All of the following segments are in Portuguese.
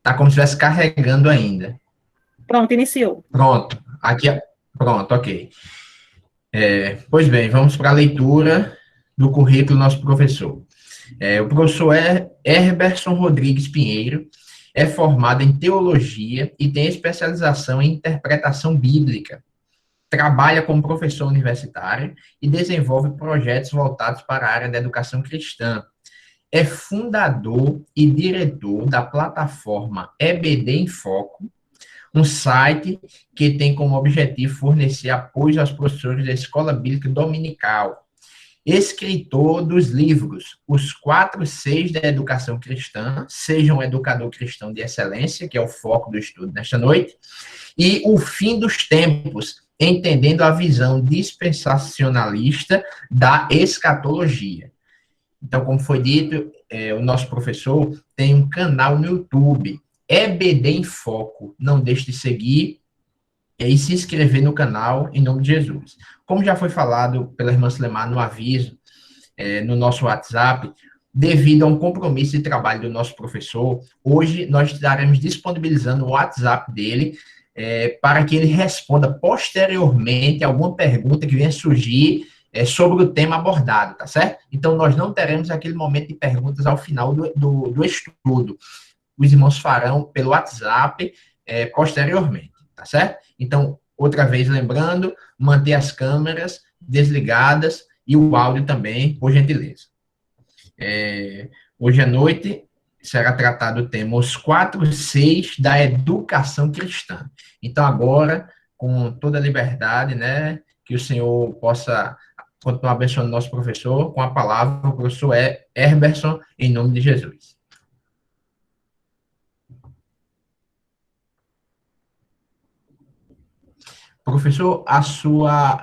Tá como se estivesse carregando ainda. Pronto, iniciou. Pronto. Aqui, pronto, ok. Pois bem, vamos para a leitura do currículo do nosso professor. O professor Herberson Rodrigues Pinheiro é formado em teologia e tem especialização em interpretação bíblica. Trabalha como professor universitário e desenvolve projetos voltados para a área da educação cristã. É fundador e diretor da plataforma EBD em Foco, um site que tem como objetivo fornecer apoio aos professores da Escola Bíblica Dominical. Escritor dos livros Os 4 Cs da Educação Cristã, Seja um Educador Cristão de Excelência, que é o foco do estudo nesta noite, e O Fim dos Tempos, Entendendo a Visão Dispensacionalista da Escatologia. Então, como foi dito, o nosso professor tem um canal no YouTube, EBD em Foco. Não deixe de seguir e se inscrever no canal, em nome de Jesus. Como já foi falado pela irmã Slemar no aviso, no nosso WhatsApp, devido a um compromisso de trabalho do nosso professor, hoje nós estaremos disponibilizando o WhatsApp dele para que ele responda posteriormente alguma pergunta que venha surgir sobre o tema abordado, tá certo? Então, nós não teremos aquele momento de perguntas ao final do estudo. Os irmãos farão pelo WhatsApp posteriormente, tá certo? Então, outra vez lembrando, manter as câmeras desligadas e o áudio também, por gentileza. Hoje à noite será tratado o tema Os 4 Cs da Educação Cristã. Então, agora, com toda a liberdade, né, que o Senhor possa continuar abençoando nosso professor, com a palavra, o professor Herberson, em nome de Jesus. Professor,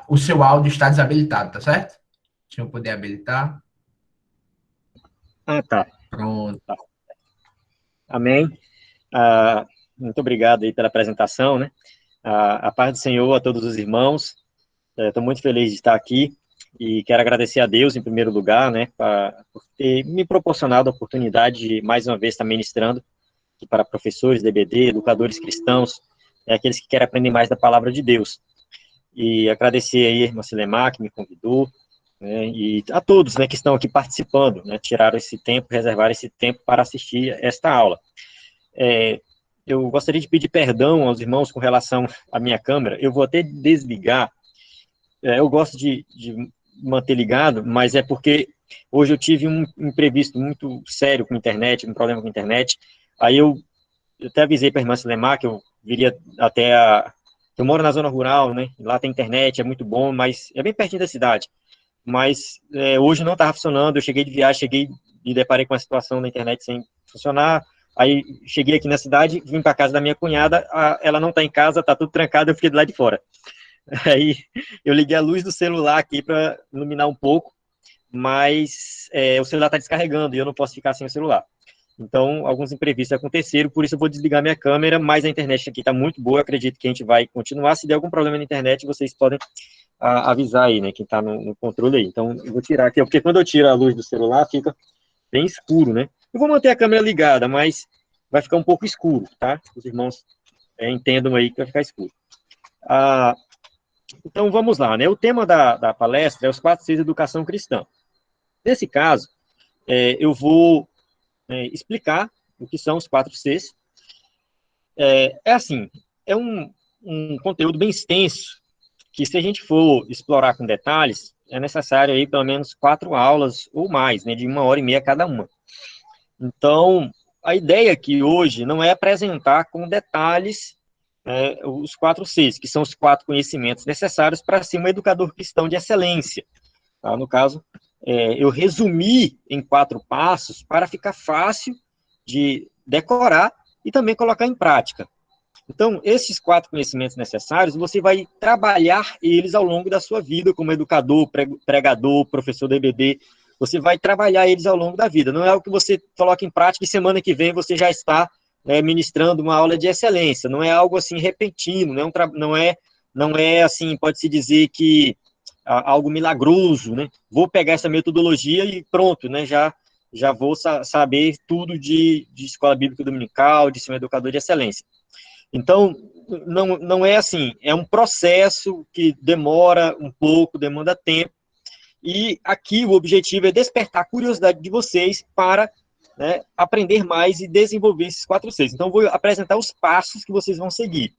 o seu áudio está desabilitado, tá certo? Se eu puder habilitar. Tá. Pronto. Tá. Amém. Muito obrigado aí pela apresentação, né? A paz do Senhor a todos os irmãos. Estou muito feliz de estar aqui e quero agradecer a Deus, em primeiro lugar, né, por ter me proporcionado a oportunidade de, mais uma vez, estar ministrando aqui para professores, DBD, educadores cristãos, aqueles que querem aprender mais da palavra de Deus. E agradecer aí a irmã Silemar, que me convidou, né, e a todos, né, que estão aqui participando, né, tiraram esse tempo, reservaram esse tempo para assistir esta aula. Eu gostaria de pedir perdão aos irmãos com relação à minha câmera. Eu vou até desligar. Eu gosto de manter ligado, mas é porque hoje eu tive um imprevisto muito sério com a internet, um problema com a internet. Aí eu até avisei para a irmã Silemar que eu viria até eu moro na zona rural, né? Lá tem internet, é muito bom, mas é bem pertinho da cidade. Mas hoje não estava funcionando, eu cheguei de viagem, e deparei com a situação da internet sem funcionar. Aí cheguei aqui na cidade, vim para casa da minha cunhada, ela não está em casa, está tudo trancado, eu fiquei do lado de fora. Aí eu liguei a luz do celular aqui para iluminar um pouco, mas o celular está descarregando e eu não posso ficar sem o celular. Então, alguns imprevistos aconteceram, por isso eu vou desligar minha câmera, mas a internet aqui está muito boa, eu acredito que a gente vai continuar. Se der algum problema na internet, vocês podem avisar aí, né, quem está no controle aí. Então, eu vou tirar aqui, porque quando eu tiro a luz do celular, fica bem escuro, né? Eu vou manter a câmera ligada, mas vai ficar um pouco escuro, tá? Os irmãos entendam aí que vai ficar escuro. Então, vamos lá, né? O tema da palestra é os 4 Cs da Educação Cristã. Nesse caso, eu vou explicar o que são os 4 Cs. Assim, é um conteúdo bem extenso, que se a gente for explorar com detalhes, é necessário aí pelo menos 4 aulas ou mais, né, de 1h30 cada uma. Então, a ideia aqui hoje não é apresentar com detalhes os 4 Cs, que são os 4 conhecimentos necessários para ser um educador cristão de excelência. Tá? No caso, eu resumi em 4 passos para ficar fácil de decorar e também colocar em prática. Então, esses 4 conhecimentos necessários, você vai trabalhar eles ao longo da sua vida, como educador, pregador, professor de EBD, você vai trabalhar eles ao longo da vida. Não é algo que você coloca em prática e semana que vem você já está ministrando uma aula de excelência. Não é algo assim repentino, não é assim, pode-se dizer que algo milagroso, né? Vou pegar essa metodologia e pronto, né? Já já vou saber tudo de escola bíblica dominical, de ser um educador de excelência. Então, não é assim, é um processo que demora um pouco, demanda tempo, e aqui o objetivo é despertar a curiosidade de vocês para, né, aprender mais e desenvolver esses 4 Cs. Então, vou apresentar os passos que vocês vão seguir.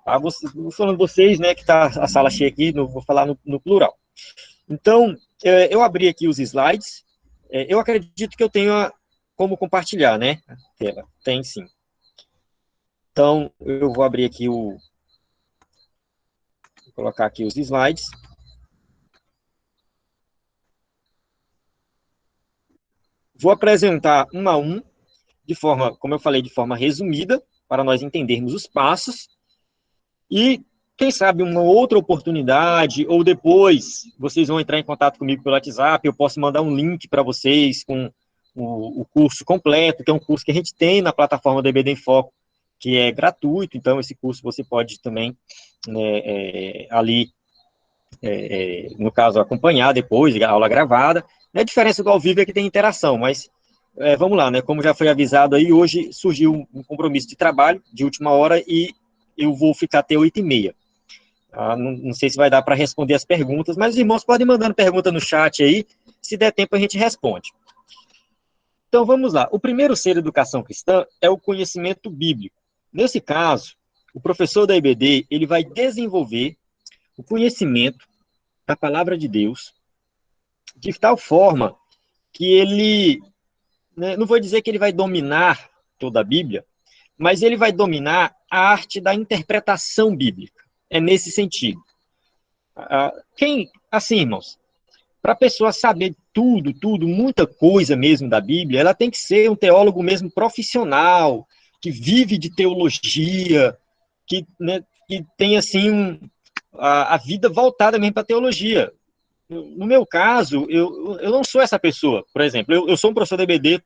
Tá? Vou falando vocês, né, que está a sala cheia aqui, vou falar no plural. Então, eu abri aqui os slides. Eu acredito que eu tenho como compartilhar, né? A tela. Tem sim. Então, eu vou abrir aqui vou colocar aqui os slides. Vou apresentar um a um, de forma, como eu falei, de forma resumida, para nós entendermos os passos. E, quem sabe, uma outra oportunidade, ou depois, vocês vão entrar em contato comigo pelo WhatsApp, eu posso mandar um link para vocês com o curso completo, que é um curso que a gente tem na plataforma do EBD em Foco, que é gratuito, então esse curso você pode também, né, ali, no caso, acompanhar depois, a aula gravada. A diferença do ao vivo é que tem interação, mas vamos lá, né? Como já foi avisado aí, hoje surgiu um compromisso de trabalho de última hora e eu vou ficar até 8h30. Não sei se vai dar para responder as perguntas, mas os irmãos podem mandando pergunta no chat aí, se der tempo a gente responde. Então vamos lá. O primeiro C da educação cristã é o conhecimento bíblico. Nesse caso, o professor da EBD, ele vai desenvolver o conhecimento da palavra de Deus de tal forma que ele, né, não vou dizer que ele vai dominar toda a Bíblia, mas ele vai dominar a arte da interpretação bíblica. É nesse sentido. Assim, irmãos, para a pessoa saber tudo, muita coisa mesmo da Bíblia, ela tem que ser um teólogo mesmo profissional, que vive de teologia, né, que tem, assim, a vida voltada mesmo para a teologia. No meu caso, eu não sou essa pessoa. Por exemplo, eu sou um professor da EBD,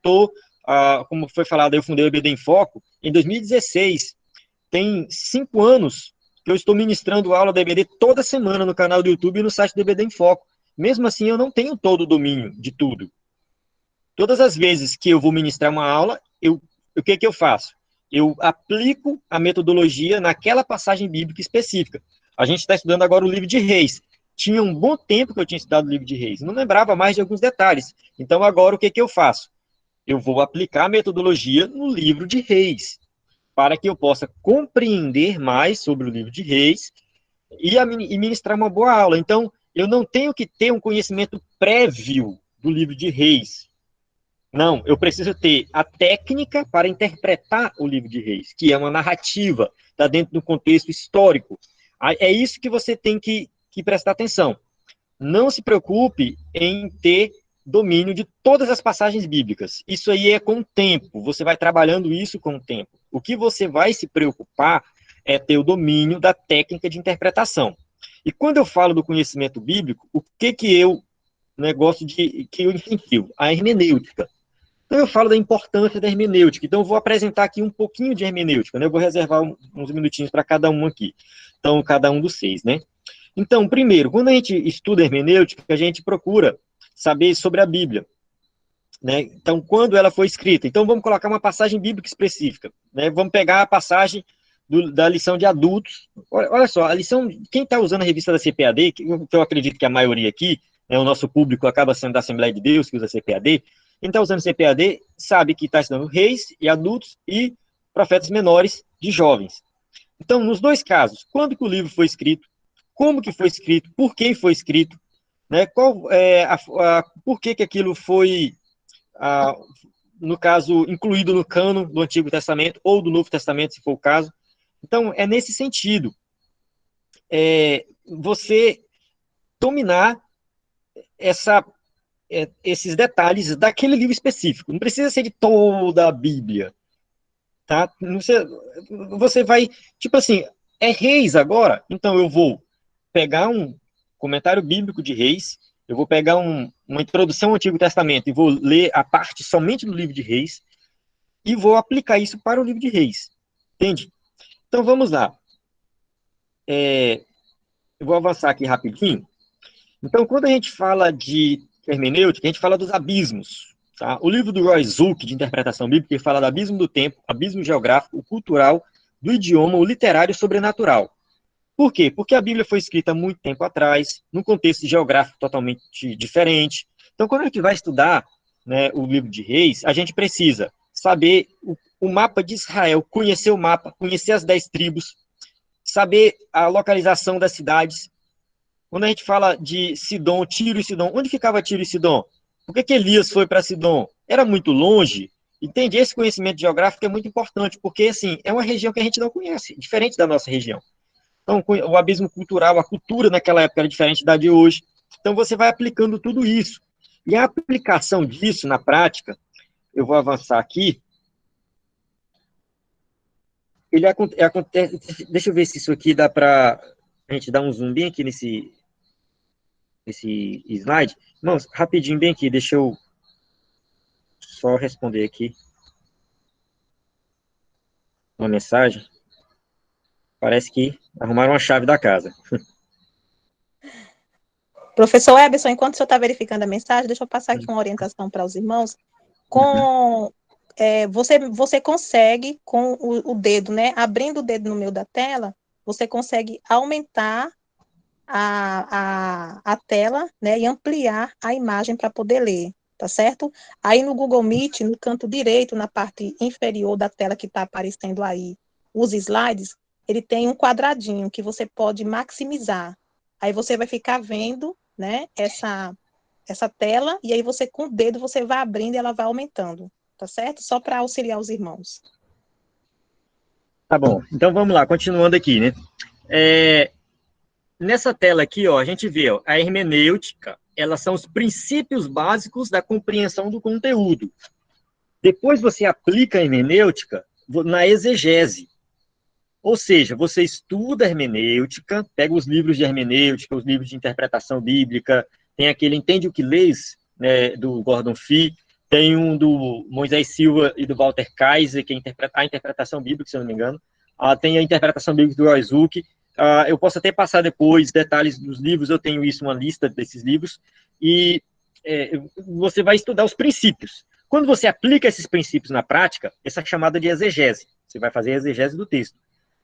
como foi falado, eu fundei o EBD em Foco em 2016. Tem 5 anos que eu estou ministrando aula da EBD toda semana no canal do YouTube e no site do EBD em Foco. Mesmo assim, eu não tenho todo o domínio de tudo. Todas as vezes que eu vou ministrar uma aula, o que eu faço? Eu aplico a metodologia naquela passagem bíblica específica. A gente está estudando agora o livro de Reis. Tinha um bom tempo que eu tinha estudado o livro de Reis. Não lembrava mais de alguns detalhes. Então, agora, o que eu faço? Eu vou aplicar a metodologia no livro de Reis, para que eu possa compreender mais sobre o livro de Reis e ministrar uma boa aula. Então, eu não tenho que ter um conhecimento prévio do livro de Reis. Não, eu preciso ter a técnica para interpretar o livro de Reis, que é uma narrativa, está dentro do contexto histórico. É isso que você tem que prestar atenção. Não se preocupe em ter domínio de todas as passagens bíblicas. Isso aí é com o tempo, você vai trabalhando isso com o tempo. O que você vai se preocupar é ter o domínio da técnica de interpretação. E quando eu falo do conhecimento bíblico, o que eu gosto que eu incentivo? A hermenêutica. Então eu falo da importância da hermenêutica. Então eu vou apresentar aqui um pouquinho de hermenêutica, né? Eu vou reservar uns minutinhos para cada um aqui. Então, cada um dos 6, né? Então, primeiro, quando a gente estuda hermenêutica, a gente procura saber sobre a Bíblia, né? Então, quando ela foi escrita. Então, vamos colocar uma passagem bíblica específica, né? Vamos pegar a passagem da lição de adultos. Olha só, a lição, quem está usando a revista da CPAD, que eu acredito que a maioria aqui, né, o nosso público acaba sendo da Assembleia de Deus, que usa CPAD, quem está usando CPAD sabe que está estudando reis e adultos e profetas menores de jovens. Então, nos dois casos, quando que o livro foi escrito, como que foi escrito, por quem foi escrito, né, por que aquilo foi, no caso, incluído no cânon do Antigo Testamento ou do Novo Testamento, se for o caso. Então, é nesse sentido, você dominar esses detalhes daquele livro específico. Não precisa ser de toda a Bíblia, tá? Você vai, tipo assim, é Reis agora, então eu vou pegar um comentário bíblico de Reis, eu vou pegar uma introdução ao Antigo Testamento e vou ler a parte somente do livro de Reis e vou aplicar isso para o livro de Reis, entende? Então vamos lá. Eu vou avançar aqui rapidinho. Então, quando a gente fala de hermenêutica, a gente fala dos abismos. Tá? O livro do Roy Zuck, de interpretação bíblica, ele fala do abismo do tempo, abismo geográfico, o cultural, do idioma, o literário e o sobrenatural. Por quê? Porque a Bíblia foi escrita há muito tempo atrás, num contexto geográfico totalmente diferente. Então, quando a gente vai estudar, né, o livro de Reis, a gente precisa saber o mapa de Israel, conhecer o mapa, conhecer as 10 tribos, saber a localização das cidades. Quando a gente fala de Sidom, Tiro e Sidom, onde ficava Tiro e Sidom? Por que Elias foi para Sidom? Era muito longe? Entende? Esse conhecimento geográfico é muito importante, porque, assim, é uma região que a gente não conhece, diferente da nossa região. Então, o abismo cultural, a cultura naquela época era diferente da de hoje. Então, você vai aplicando tudo isso. E a aplicação disso na prática, eu vou avançar aqui. Ele acontece. Deixa eu ver se isso aqui dá para a gente dar um zoom bem aqui nesse slide. Irmãos, rapidinho, bem aqui, deixa eu só responder aqui uma mensagem. Parece que arrumaram a chave da casa. Professor Eberson, enquanto o senhor está verificando a mensagem, deixa eu passar aqui uma orientação para os irmãos. Você consegue, com o dedo, né? Abrindo o dedo no meio da tela, você consegue aumentar a tela, né? E ampliar a imagem para poder ler, tá certo? Aí no Google Meet, no canto direito, na parte inferior da tela que está aparecendo aí, os slides, ele tem um quadradinho que você pode maximizar. Aí você vai ficar vendo, né, essa tela, e aí você, com o dedo, você vai abrindo e ela vai aumentando, tá certo? Só para auxiliar os irmãos. Tá bom, então vamos lá, continuando aqui, né? Nessa tela aqui, ó, a gente vê, ó, a hermenêutica, elas são os princípios básicos da compreensão do conteúdo. Depois você aplica a hermenêutica na exegese. Ou seja, você estuda a hermenêutica, pega os livros de hermenêutica, os livros de interpretação bíblica, tem aquele Entende o que Lês, né, do Gordon Fee, tem um do Moisés Silva e do Walter Kaiser, que é a interpretação bíblica, se eu não me engano, tem a interpretação bíblica do Roy Zuck. Eu posso até passar depois detalhes dos livros, eu tenho isso, uma lista desses livros, e você vai estudar os princípios. Quando você aplica esses princípios na prática, essa é chamada de exegese, você vai fazer a exegese do texto.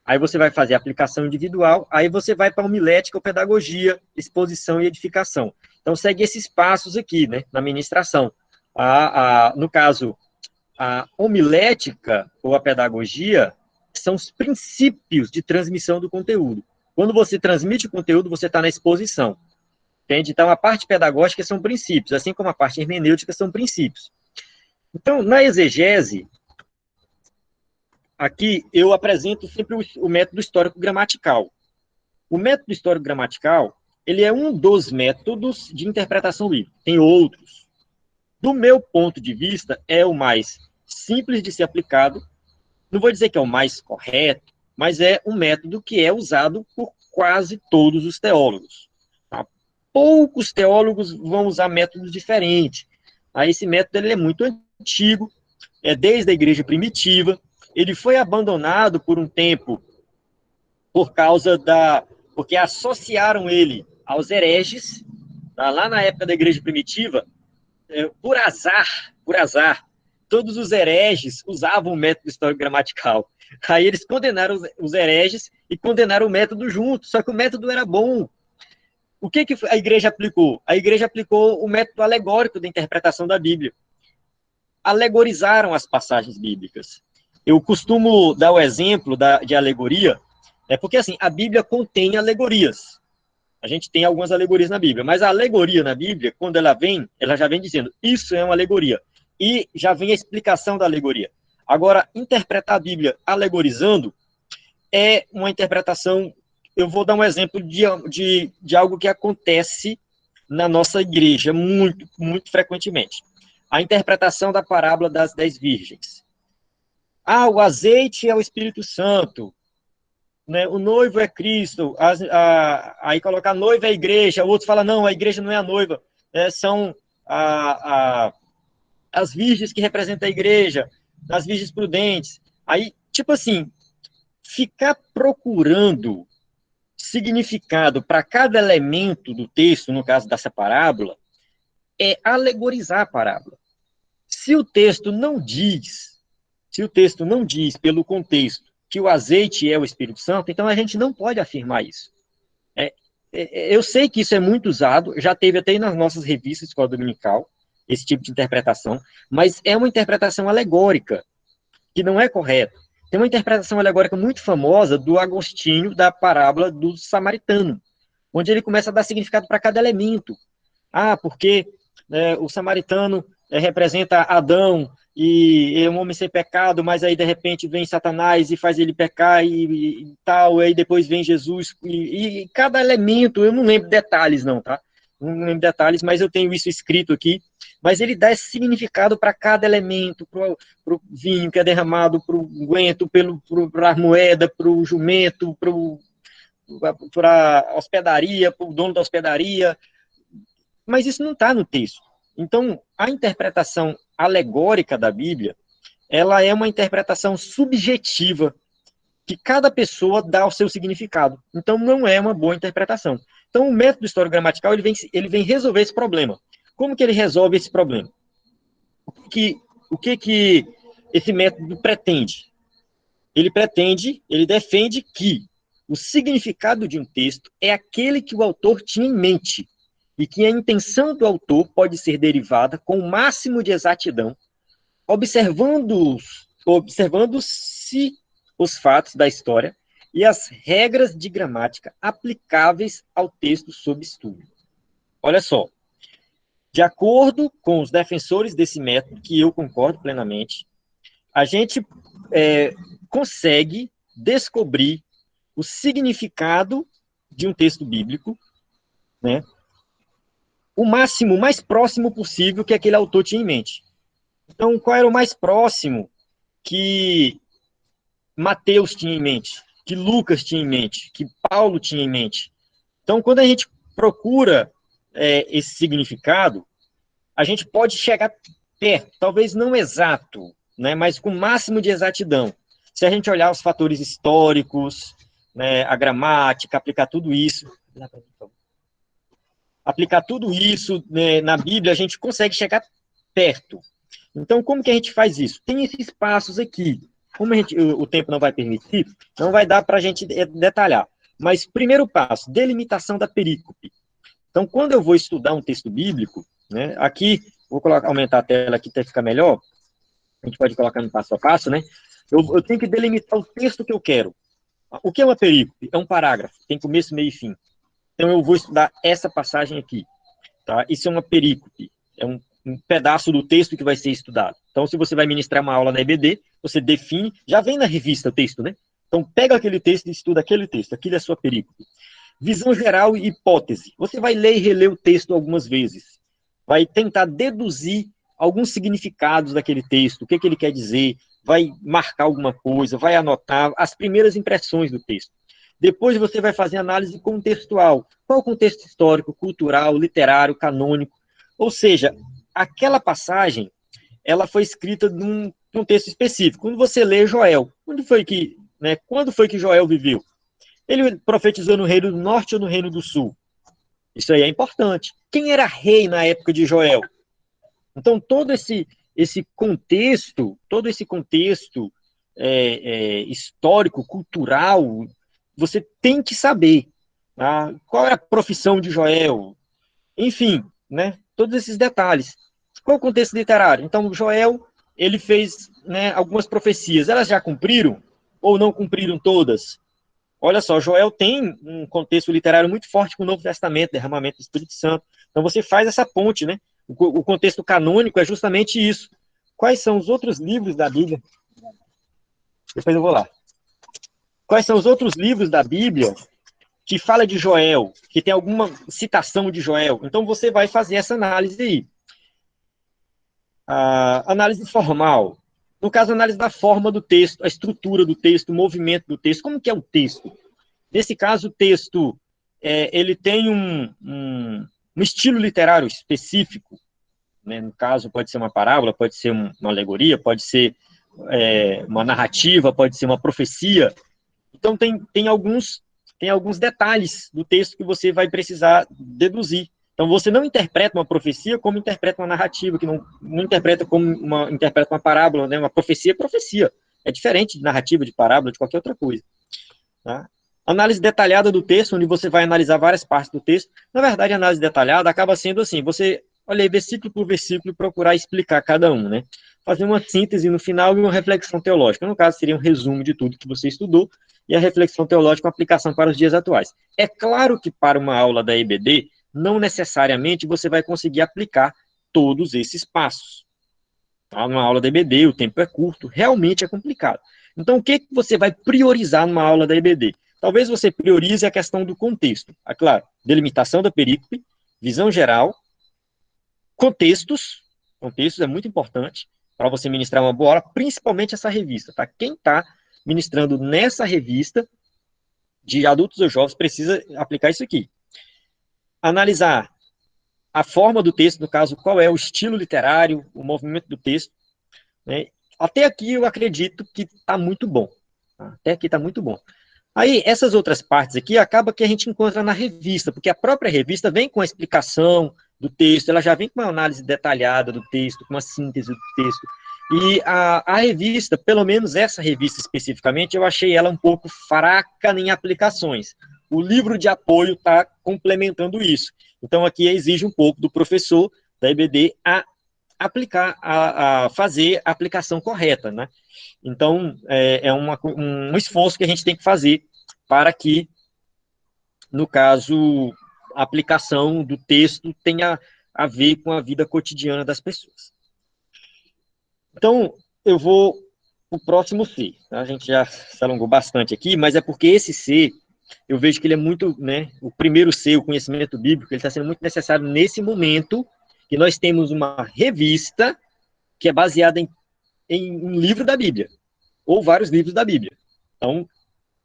Aí você vai fazer a aplicação individual, aí você vai para a homilética ou pedagogia, exposição e edificação. Então, segue esses passos aqui, né, na ministração. No caso, a homilética ou a pedagogia são os princípios de transmissão do conteúdo. Quando você transmite o conteúdo, você está na exposição. Entende? Então, a parte pedagógica são princípios, assim como a parte hermenêutica são princípios. Então, na exegese, aqui eu apresento sempre o método histórico-gramatical. O método histórico-gramatical, ele é um dos métodos de interpretação bíblica. Tem outros. Do meu ponto de vista, é o mais simples de ser aplicado. Não vou dizer que é o mais correto, mas é um método que é usado por quase todos os teólogos. Tá? Poucos teólogos vão usar métodos diferentes. Esse método ele é muito antigo, é desde a igreja primitiva. Ele foi abandonado por um tempo porque associaram ele aos hereges, tá? Lá na época da igreja primitiva, por azar, todos os hereges usavam o método histórico-gramatical. Aí eles condenaram os hereges e condenaram o método junto, só que o método era bom. O que a igreja aplicou? A igreja aplicou o método alegórico da interpretação da Bíblia. Alegorizaram as passagens bíblicas. Eu costumo dar o exemplo de alegoria, porque assim, a Bíblia contém alegorias. A gente tem algumas alegorias na Bíblia, mas a alegoria na Bíblia, quando ela já vem dizendo, isso é uma alegoria. E já vem a explicação da alegoria. Agora, interpretar a Bíblia alegorizando é uma interpretação. Eu vou dar um exemplo de algo que acontece na nossa igreja muito, muito frequentemente. A interpretação da parábola das 10 virgens. O azeite é o Espírito Santo, né? O noivo é Cristo, aí colocar a noiva é a igreja, o outro fala, não, a igreja não é a noiva, são as virgens que representam a igreja, as virgens prudentes. Aí, tipo assim, ficar procurando significado para cada elemento do texto, no caso dessa parábola, é alegorizar a parábola. Se o texto não diz, pelo contexto que o azeite é o Espírito Santo, então a gente não pode afirmar isso. Eu sei que isso é muito usado, já teve até nas nossas revistas Escola Dominical, esse tipo de interpretação, mas é uma interpretação alegórica, que não é correta. Tem uma interpretação alegórica muito famosa do Agostinho, da parábola do samaritano, onde ele começa a dar significado para cada elemento. Porque o samaritano representa Adão, e é um homem sem pecado, mas aí de repente vem Satanás e faz ele pecar e tal, e aí depois vem Jesus, e cada elemento, eu não lembro detalhes não, tá? Não lembro detalhes, mas eu tenho isso escrito aqui, mas ele dá esse significado para cada elemento, para o vinho que é derramado, para o guento, para a moeda, para o jumento, para a hospedaria, para o dono da hospedaria, mas isso não está no texto. Então, a interpretação alegórica da Bíblia, ela é uma interpretação subjetiva, que cada pessoa dá o seu significado. Então, não é uma boa interpretação. Então, o método historiogramatical, ele vem resolver esse problema. Como que ele resolve esse problema? O que esse método pretende? Ele defende que o significado de um texto é aquele que o autor tinha em mente, e que a intenção do autor pode ser derivada com o máximo de exatidão, observando-se os fatos da história e as regras de gramática aplicáveis ao texto sob estudo. Olha só, de acordo com os defensores desse método, que eu concordo plenamente, a gente consegue descobrir o significado de um texto bíblico, né, o mais próximo possível que aquele autor tinha em mente. Então, qual era o mais próximo que Mateus tinha em mente, que Lucas tinha em mente, que Paulo tinha em mente? Então, quando a gente procura esse significado, a gente pode chegar perto, talvez não exato, né, mas com o máximo de exatidão. Se a gente olhar os fatores históricos, né, a gramática, aplicar tudo isso, né, na Bíblia, a gente consegue chegar perto. Então, como que a gente faz isso? Tem esses passos aqui. Como o tempo não vai permitir, não vai dar para a gente detalhar. Mas, primeiro passo, delimitação da perícope. Então, quando eu vou estudar um texto bíblico, né, aqui, vou aumentar a tela aqui para ficar melhor, a gente pode colocar no passo a passo, né? Eu tenho que delimitar o texto que eu quero. O que é uma perícope? É um parágrafo, tem começo, meio e fim. Então, eu vou estudar essa passagem aqui. Tá? Isso é uma perícope, é um pedaço do texto que vai ser estudado. Então, se você vai ministrar uma aula na EBD, você define, já vem na revista o texto, né? Então, pega aquele texto e estuda aquele texto, aquilo é a sua perícope. Visão geral e hipótese. Você vai ler e reler o texto algumas vezes. Vai tentar deduzir alguns significados daquele texto, o que ele quer dizer, vai marcar alguma coisa, vai anotar as primeiras impressões do texto. Depois você vai fazer análise contextual. Qual o contexto histórico, cultural, literário, canônico? Ou seja, aquela passagem, ela foi escrita num contexto específico. Quando você lê Joel, quando foi que Joel viveu? Ele profetizou no reino do norte ou no reino do sul? Isso aí é importante. Quem era rei na época de Joel? Então, todo esse contexto, histórico, cultural, você tem que saber, tá? Qual era a profissão de Joel, enfim, né? Todos esses detalhes. Qual o contexto literário? Então, Joel, ele fez, né, algumas profecias. Elas já cumpriram ou não cumpriram todas? Olha só, Joel tem um contexto literário muito forte com o Novo Testamento, derramamento do Espírito Santo. Então, você faz essa ponte, né? O contexto canônico é justamente isso. Quais são os outros livros da Bíblia? Depois eu vou lá. Quais são os outros livros da Bíblia que fala de Joel, que tem alguma citação de Joel? Então, você vai fazer essa análise aí. A análise formal. No caso, a análise da forma do texto, a estrutura do texto, o movimento do texto. Como que é o texto? Nesse caso, o texto ele tem um estilo literário específico. Né? No caso, pode ser uma parábola, pode ser uma alegoria, pode ser uma narrativa, pode ser uma profecia. Então, tem alguns detalhes do texto que você vai precisar deduzir. Então, você não interpreta uma profecia como interpreta uma narrativa, que não interpreta como interpreta uma parábola, né? Uma profecia é profecia. É diferente de narrativa, de parábola, de qualquer outra coisa. Tá? Análise detalhada do texto, onde você vai analisar várias partes do texto. Na verdade, a análise detalhada acaba sendo assim, você olha versículo por versículo e procurar explicar cada um, né? Fazer uma síntese no final e uma reflexão teológica. No caso, seria um resumo de tudo que você estudou e a reflexão teológica, uma aplicação para os dias atuais. É claro que para uma aula da EBD, não necessariamente você vai conseguir aplicar todos esses passos. Tá? Numa aula da EBD, o tempo é curto, realmente é complicado. Então, o que você vai priorizar numa aula da EBD? Talvez você priorize a questão do contexto. É claro, delimitação da perícope, visão geral, contextos é muito importante para você ministrar uma boa aula, principalmente essa revista. Tá? Quem está ministrando nessa revista de adultos ou jovens precisa aplicar isso aqui. Analisar a forma do texto, no caso, qual é o estilo literário, o movimento do texto. Né? Até aqui eu acredito que está muito bom. Tá? Até aqui está muito bom. Aí, essas outras partes aqui, acaba que a gente encontra na revista, porque a própria revista vem com a explicação do texto, ela já vem com uma análise detalhada do texto, com uma síntese do texto. E a revista, pelo menos essa revista especificamente, eu achei ela um pouco fraca em aplicações. O livro de apoio está complementando isso. Então, aqui exige um pouco do professor da EBD a aplicar, a fazer a aplicação correta, né? Então, é um esforço que a gente tem que fazer para que, no caso, a aplicação do texto tenha a ver com a vida cotidiana das pessoas. Então, eu vou para o próximo C. Tá? A gente já se alongou bastante aqui, mas é porque esse C, eu vejo que ele é muito, né, o primeiro C, o conhecimento bíblico, ele está sendo muito necessário nesse momento que nós temos uma revista que é baseada em um livro da Bíblia, ou vários livros da Bíblia. Então,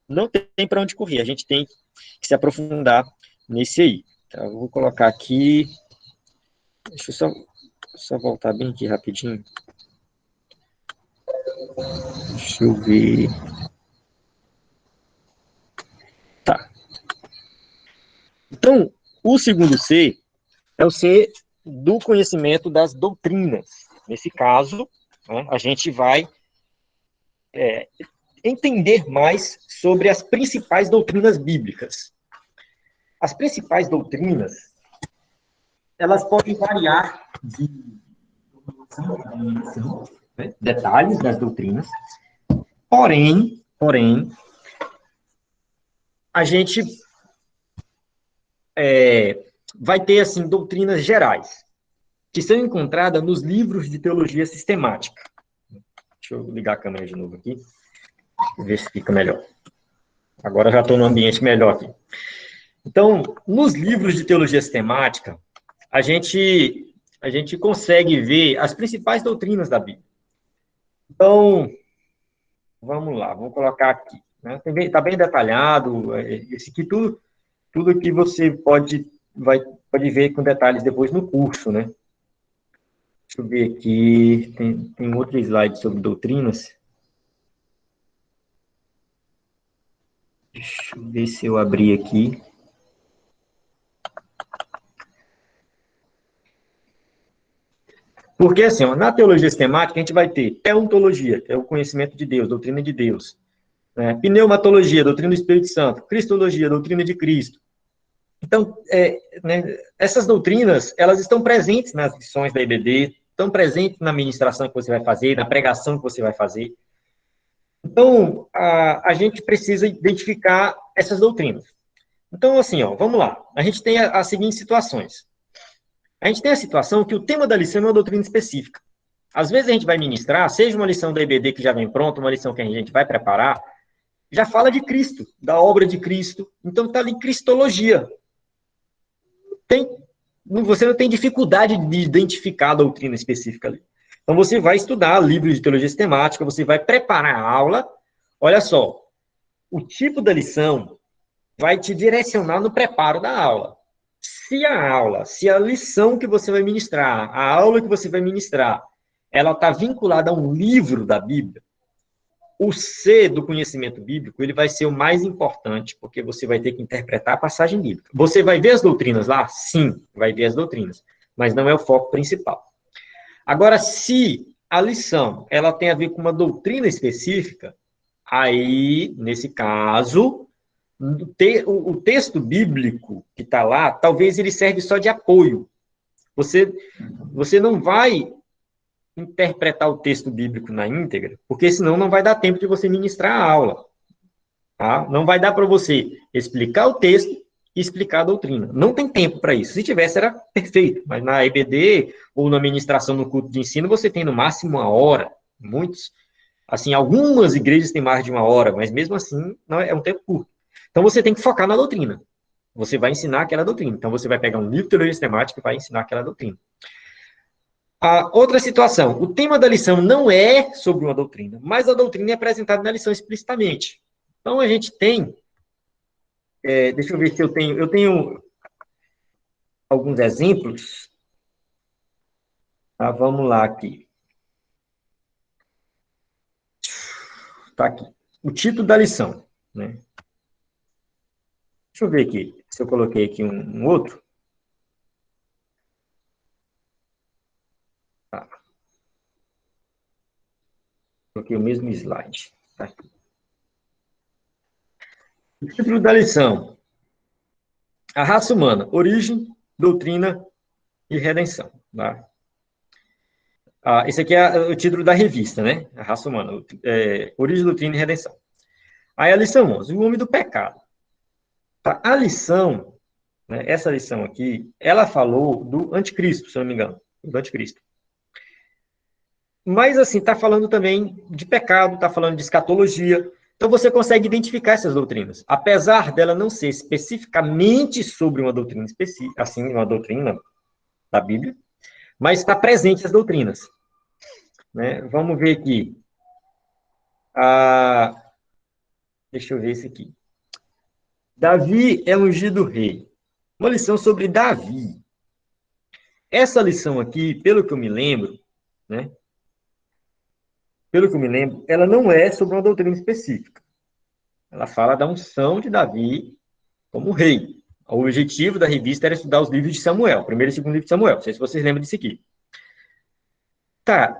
não tem para onde correr, a gente tem que se aprofundar nesse aí. Então, eu vou colocar aqui, deixa eu só voltar bem aqui rapidinho. Deixa eu ver. Tá. Então, o segundo C é o C do conhecimento das doutrinas. Nesse caso, né, a gente vai entender mais sobre as principais doutrinas bíblicas. As principais doutrinas, elas podem variar de detalhes das doutrinas, porém, a gente vai ter, assim, doutrinas gerais, que são encontradas nos livros de teologia sistemática. Deixa eu ligar a câmera de novo aqui, ver se fica melhor. Agora já estou no ambiente melhor aqui. Então, nos livros de teologia sistemática, a gente consegue ver as principais doutrinas da Bíblia. Então, vamos lá, vamos colocar aqui. Né? Está bem detalhado, esse aqui tudo que você pode ver com detalhes depois no curso, né? Deixa eu ver aqui, tem outro slide sobre doutrinas. Deixa eu ver se eu abri aqui. Porque, assim, na teologia sistemática, a gente vai ter teontologia, que é o conhecimento de Deus, doutrina de Deus. Né? Pneumatologia, doutrina do Espírito Santo. Cristologia, doutrina de Cristo. Então, né, essas doutrinas, elas estão presentes nas lições da EBD, estão presentes na ministração que você vai fazer, na pregação que você vai fazer. Então, a gente precisa identificar essas doutrinas. Então, assim, vamos lá. A gente tem as seguintes situações. A gente tem a situação que o tema da lição é uma doutrina específica. Às vezes a gente vai ministrar, seja uma lição da EBD que já vem pronta, uma lição que a gente vai preparar, já fala de Cristo, da obra de Cristo. Então está ali cristologia. Você não tem dificuldade de identificar a doutrina específica ali. Então você vai estudar livros de teologia sistemática, você vai preparar a aula. Olha só, o tipo da lição vai te direcionar no preparo da aula. Se a lição que você vai ministrar, a aula que você vai ministrar, ela está vinculada a um livro da Bíblia, o C do conhecimento bíblico, ele vai ser o mais importante, porque você vai ter que interpretar a passagem bíblica. Você vai ver as doutrinas lá? Sim, vai ver as doutrinas, mas não é o foco principal. Agora, se a lição ela tem a ver com uma doutrina específica, aí, nesse caso, o texto bíblico que está lá, talvez ele serve só de apoio. Você não vai interpretar o texto bíblico na íntegra, porque senão não vai dar tempo de você ministrar a aula. Tá? Não vai dar para você explicar o texto e explicar a doutrina. Não tem tempo para isso. Se tivesse, era perfeito. Mas na EBD ou na ministração no culto de ensino, você tem no máximo 1 hora. Muitos, assim, algumas igrejas têm mais de 1 hora, mas mesmo assim, não é um tempo curto. Então, você tem que focar na doutrina. Você vai ensinar aquela doutrina. Então, você vai pegar um livro de teologia sistemática e vai ensinar aquela doutrina. A outra situação, o tema da lição não é sobre uma doutrina, mas a doutrina é apresentada na lição explicitamente. Então, a gente tem, deixa eu ver se eu tenho alguns exemplos. Tá, vamos lá aqui. Tá aqui. O título da lição, né? Deixa eu ver aqui, se eu coloquei aqui um outro. Tá. Coloquei o mesmo slide. Tá aqui. O título da lição. A raça humana, origem, doutrina e redenção. Tá? Esse aqui é o título da revista, né? A raça humana, origem, doutrina e redenção. Aí a lição 11, o homem do pecado. Tá? A lição, né, essa lição aqui, ela falou do anticristo, se eu não me engano, do anticristo. Mas, assim, está falando também de pecado, está falando de escatologia. Então, você consegue identificar essas doutrinas. Apesar dela não ser especificamente sobre uma doutrina específica, assim, uma doutrina da Bíblia, mas está presente as doutrinas. Né? Vamos ver aqui. Deixa eu ver esse aqui. Davi é ungido rei. Uma lição sobre Davi. Essa lição aqui, pelo que eu me lembro, né? Pelo que eu me lembro, ela não é sobre uma doutrina específica. Ela fala da unção de Davi como rei. O objetivo da revista era estudar os livros de Samuel, primeiro e segundo livro de Samuel. Não sei se vocês lembram disso aqui. Tá.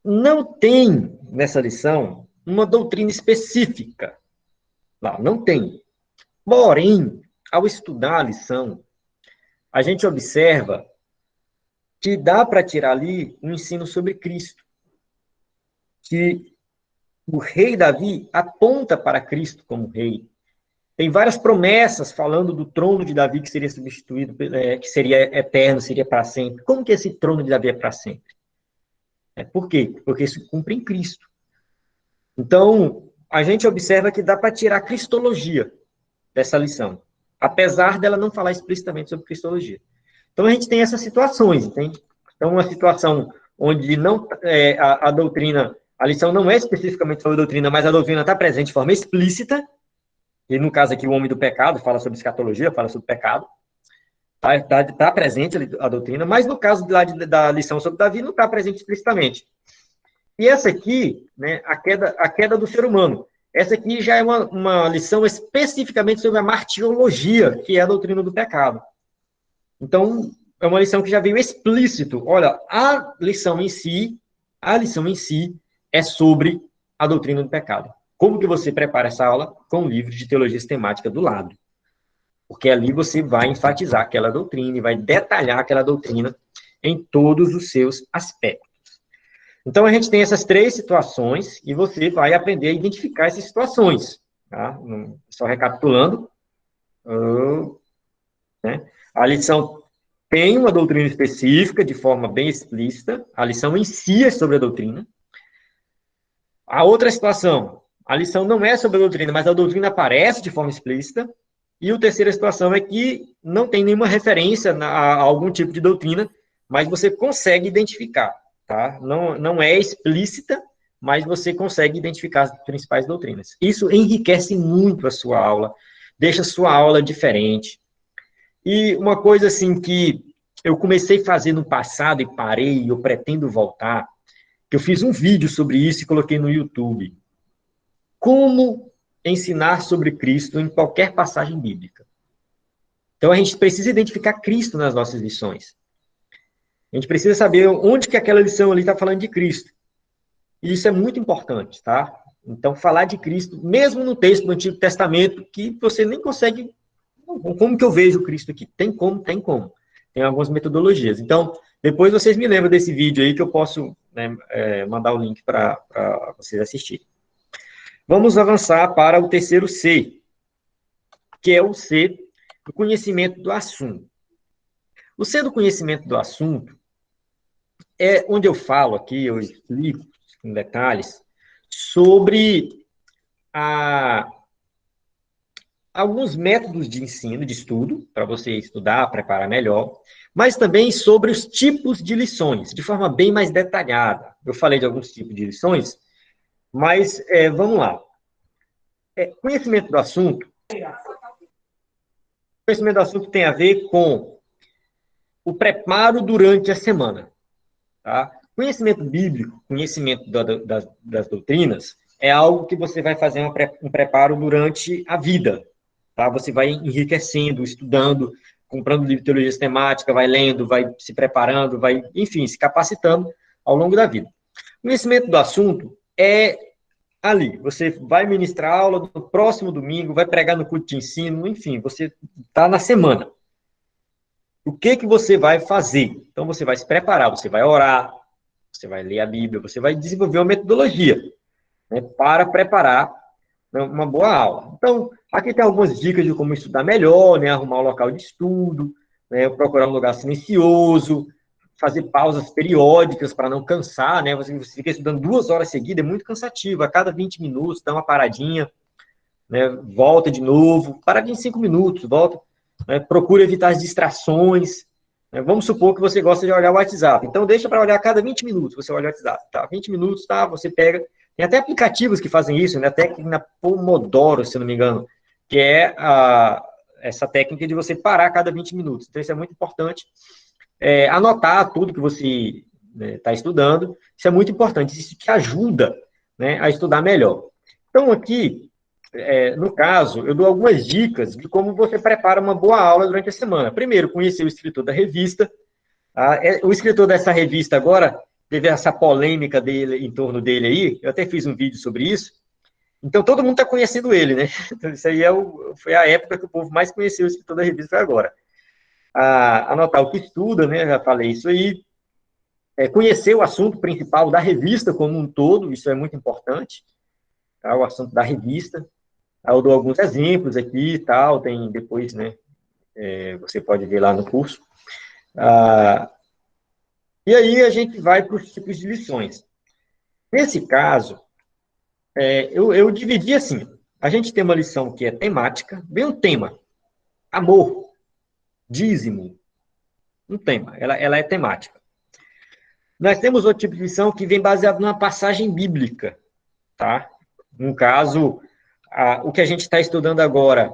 Não tem, nessa lição, uma doutrina específica. Lá, não tem. Porém, ao estudar a lição, a gente observa que dá para tirar ali um ensino sobre Cristo. Que o rei Davi aponta para Cristo como rei. Tem várias promessas falando do trono de Davi que seria substituído, que seria eterno, seria para sempre. Como que esse trono de Davi é para sempre? Por quê? Porque isso cumpre em Cristo. Então, a gente observa que dá para tirar a cristologia dessa lição, apesar dela não falar explicitamente sobre cristologia. Então, a gente tem essas situações, entende? Então, uma situação onde não a doutrina, a lição não é especificamente sobre a doutrina, mas a doutrina está presente de forma explícita, e no caso aqui o homem do pecado fala sobre escatologia, fala sobre pecado, está presente a doutrina, mas no caso da lição sobre Davi não está presente explicitamente. E essa aqui, né, a queda do ser humano, essa aqui já é uma lição especificamente sobre a martirologia, que é a doutrina do pecado. Então, é uma lição que já veio explícito. Olha, a lição em si é sobre a doutrina do pecado. Como que você prepara essa aula? Com um livro de teologia sistemática do lado. Porque ali você vai enfatizar aquela doutrina e vai detalhar aquela doutrina em todos os seus aspectos. Então, a gente tem essas 3 situações e você vai aprender a identificar essas situações. Tá? Só recapitulando. Né? A lição tem uma doutrina específica, de forma bem explícita. A lição em si é sobre a doutrina. A outra situação, a lição não é sobre a doutrina, mas a doutrina aparece de forma explícita. E a terceira situação é que não tem nenhuma referência a algum tipo de doutrina, mas você consegue identificar. Tá? Não é explícita, mas você consegue identificar as principais doutrinas. Isso enriquece muito a sua aula, deixa a sua aula diferente. E uma coisa assim que eu comecei a fazer no passado e parei, e eu pretendo voltar, que eu fiz um vídeo sobre isso e coloquei no YouTube. como ensinar sobre Cristo em qualquer passagem bíblica. Então, a gente precisa identificar Cristo nas nossas lições. A gente precisa saber onde que aquela lição ali está falando de Cristo. E isso é muito importante, tá? Então, falar de Cristo, mesmo no texto do Antigo Testamento, que você nem consegue... Como que eu vejo Cristo aqui? Tem como, tem como. Tem algumas metodologias. Então, depois vocês me lembram desse vídeo aí que eu posso, né, mandar o link para vocês assistirem. Vamos avançar para o terceiro C, que é o C do conhecimento do assunto. O C do conhecimento do assunto é onde eu falo aqui, eu explico em detalhes, sobre alguns métodos de ensino, de estudo, para você estudar, preparar melhor, mas também sobre os tipos de lições, de forma bem mais detalhada. Eu falei de alguns tipos de lições, mas vamos lá. Conhecimento do assunto tem a ver com o preparo durante a semana. Tá? Conhecimento bíblico, conhecimento das doutrinas, é algo que você vai fazer um preparo durante a vida. Tá? Você vai enriquecendo, estudando, comprando livro de teologia sistemática, vai lendo, vai se preparando, vai, enfim, se capacitando ao longo da vida. Conhecimento do assunto é ali. Você vai ministrar aula no próximo domingo, vai pregar no culto de ensino, enfim, você está na semana. O que você vai fazer? Então, você vai se preparar, você vai orar, você vai ler a Bíblia, você vai desenvolver uma metodologia, né, para preparar, né, uma boa aula. Então, aqui tem algumas dicas de como estudar melhor, né, arrumar um local de estudo, né, procurar um lugar silencioso, fazer pausas periódicas para não cansar, né, você fica estudando 2 horas seguidas, é muito cansativo, a cada 20 minutos dá uma paradinha, né, volta de novo, paradinha de 5 minutos, volta. Procure evitar as distrações. Vamos supor que você gosta de olhar o WhatsApp. Então, deixa para olhar a cada 20 minutos, você olha o WhatsApp. Tá? 20 minutos, tá? Você pega... Tem até aplicativos que fazem isso, né? A técnica Pomodoro, se não me engano, que é essa técnica de você parar a cada 20 minutos. Então, isso é muito importante. Anotar tudo que você está estudando. Isso é muito importante. Isso te ajuda, né, a estudar melhor. Então, aqui... no caso, eu dou algumas dicas de como você prepara uma boa aula durante a semana. Primeiro, conhecer o escritor da revista. O escritor dessa revista agora teve essa polêmica dele, em torno dele aí. Eu até fiz um vídeo sobre isso. Então, todo mundo está conhecendo ele, né? Então, isso aí foi a época que o povo mais conheceu o escritor da revista, foi agora. Anotar o que estuda, né? Já falei isso aí. Conhecer o assunto principal da revista como um todo, isso é muito importante. Tá? O assunto da revista. Eu dou alguns exemplos aqui e tal, tem depois, né, você pode ver lá no curso. E aí a gente vai para os tipos de lições. Nesse caso, eu dividi assim, a gente tem uma lição que é temática, bem um tema, amor, dízimo, um tema, ela é temática. Nós temos outro tipo de lição que vem baseado numa passagem bíblica, tá? No caso... o que a gente está estudando agora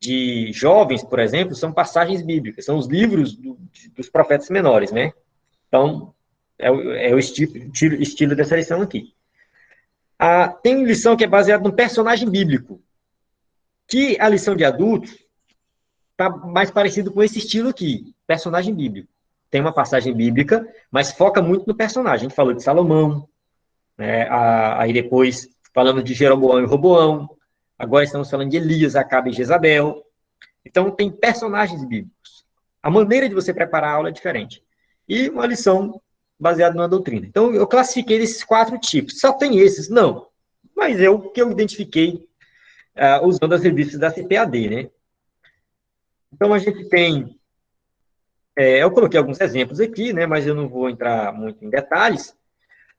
de jovens, por exemplo, são passagens bíblicas, são os livros dos profetas menores, né? Então, é o estilo dessa lição aqui. Tem lição que é baseada num personagem bíblico, que a lição de adultos está mais parecido com esse estilo aqui, personagem bíblico. Tem uma passagem bíblica, mas foca muito no personagem. A gente falou de Salomão, né? Aí depois... falando de Jeroboão e Roboão, agora estamos falando de Elias, Acabe e Jezabel. Então, tem personagens bíblicos. A maneira de você preparar a aula é diferente. E uma lição baseada numa doutrina. Então, eu classifiquei esses 4 tipos. Só tem esses? Não. Mas que eu identifiquei usando as revistas da CPAD, né? Então, a gente tem... eu coloquei alguns exemplos aqui, né? Mas eu não vou entrar muito em detalhes.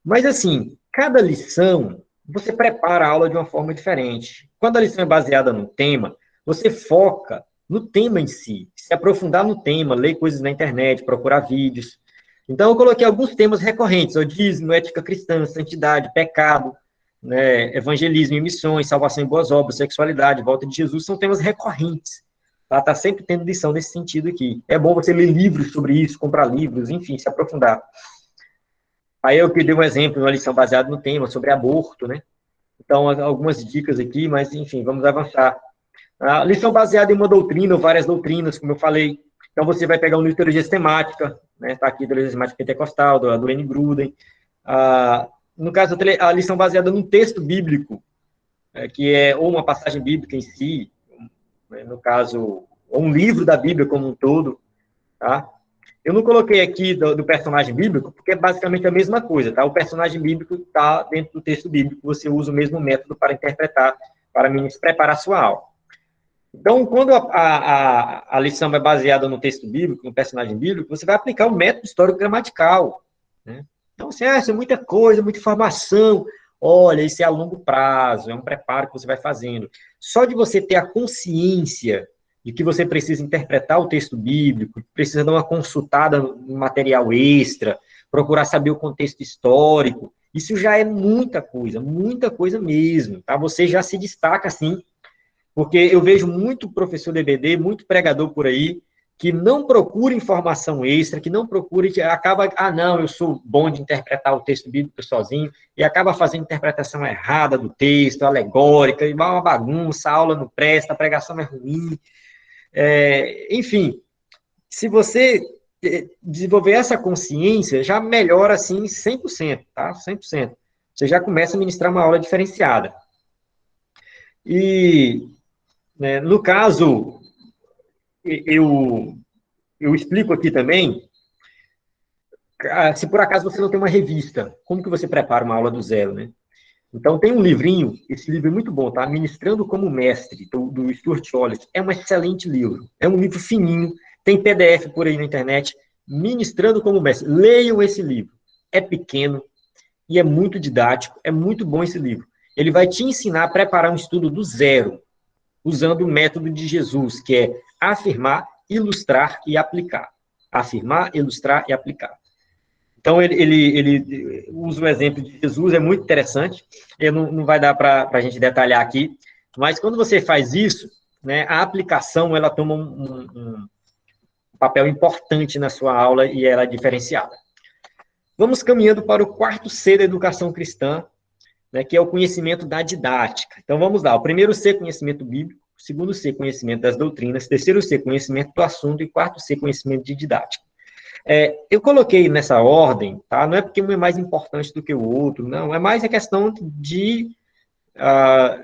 Mas, assim, cada lição... você prepara a aula de uma forma diferente. Quando a lição é baseada no tema, você foca no tema em si, se aprofundar no tema, ler coisas na internet, procurar vídeos. Então, eu coloquei alguns temas recorrentes: o dízimo, ética cristã, santidade, pecado, né, evangelismo e missões, salvação e boas obras, sexualidade, volta de Jesus, são temas recorrentes. Tá sempre tendo lição nesse sentido aqui. É bom você ler livros sobre isso, comprar livros, enfim, se aprofundar. Aí eu dei um exemplo, uma lição baseada no tema, sobre aborto, né? Então, algumas dicas aqui, mas, enfim, vamos avançar. A lição baseada em uma doutrina, ou várias doutrinas, como eu falei. Então, você vai pegar um livro de teologia sistemática, né? Está aqui, teologia sistemática pentecostal, do N. Gruden. No caso, a lição baseada num texto bíblico, que é ou uma passagem bíblica em si, né? No caso, ou um livro da Bíblia como um todo, tá? Eu não coloquei aqui do personagem bíblico, porque é basicamente a mesma coisa, tá? O personagem bíblico está dentro do texto bíblico, você usa o mesmo método para interpretar, para preparar a sua aula. Então, quando a lição é baseada no texto bíblico, no personagem bíblico, você vai aplicar o método histórico-gramatical, né? Então, assim, isso é muita coisa, muita informação. Olha, isso é a longo prazo, é um preparo que você vai fazendo. Só de você ter a consciência de que você precisa interpretar o texto bíblico, precisa dar uma consultada no material extra, procurar saber o contexto histórico, isso já é muita coisa mesmo, tá? Você já se destaca, assim, porque eu vejo muito professor de EBD, muito pregador por aí, que não procura informação extra, que não procura, acaba, não, eu sou bom de interpretar o texto bíblico sozinho, e acaba fazendo interpretação errada do texto, alegórica, e vai uma bagunça, a aula não presta, a pregação é ruim. Enfim, se você desenvolver essa consciência, já melhora, assim, 100%, tá? 100%. Você já começa a ministrar uma aula diferenciada. E, né, no caso, eu explico aqui também, se por acaso você não tem uma revista, como que você prepara uma aula do zero, né? Então, tem um livrinho, esse livro é muito bom, tá? Ministrando como Mestre, do Stuart Wallace. É um excelente livro. É um livro fininho, tem PDF por aí na internet. Ministrando como Mestre. Leiam esse livro. É pequeno e é muito didático. É muito bom esse livro. Ele vai te ensinar a preparar um estudo do zero, usando o método de Jesus, que é afirmar, ilustrar e aplicar. Afirmar, ilustrar e aplicar. Então, ele usa o exemplo de Jesus, é muito interessante. Não vai dar para a gente detalhar aqui, mas quando você faz isso, né, a aplicação ela toma um papel importante na sua aula e ela é diferenciada. Vamos caminhando para o quarto C da educação cristã, né, que é o conhecimento da didática. Então, vamos lá. O primeiro C, conhecimento bíblico. O segundo C, conhecimento das doutrinas. Terceiro C, conhecimento do assunto. E quarto C, conhecimento de didática. Eu coloquei nessa ordem, tá? Não é porque um é mais importante do que o outro, não. É mais a questão de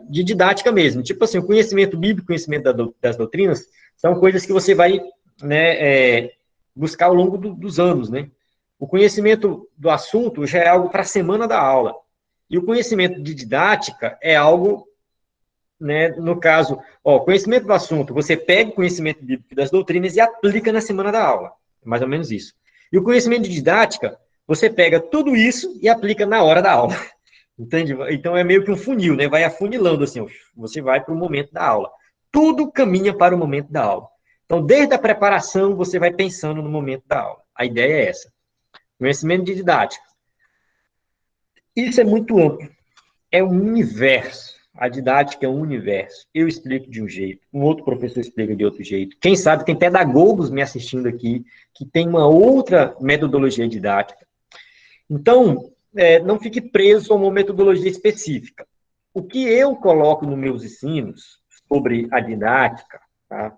didática mesmo. Tipo assim, o conhecimento bíblico, conhecimento das doutrinas, são coisas que você vai, né, buscar ao longo dos anos, né? O conhecimento do assunto já é algo para a semana da aula. E o conhecimento de didática é algo, né, no caso, conhecimento do assunto, você pega o conhecimento bíblico das doutrinas e aplica na semana da aula. Mais ou menos isso. E o conhecimento de didática, você pega tudo isso e aplica na hora da aula. Entende? Então, é meio que um funil, né? Vai afunilando, assim, você vai para o momento da aula. Tudo caminha para o momento da aula. Então, desde a preparação, você vai pensando no momento da aula. A ideia é essa. Conhecimento de didática. Isso é muito amplo. É um universo. A didática é um universo. Eu explico de um jeito, um outro professor explica de outro jeito. Quem sabe tem pedagogos me assistindo aqui que tem uma outra metodologia didática. Então, não fique preso a uma metodologia específica. O que eu coloco nos meus ensinos sobre a didática, tá,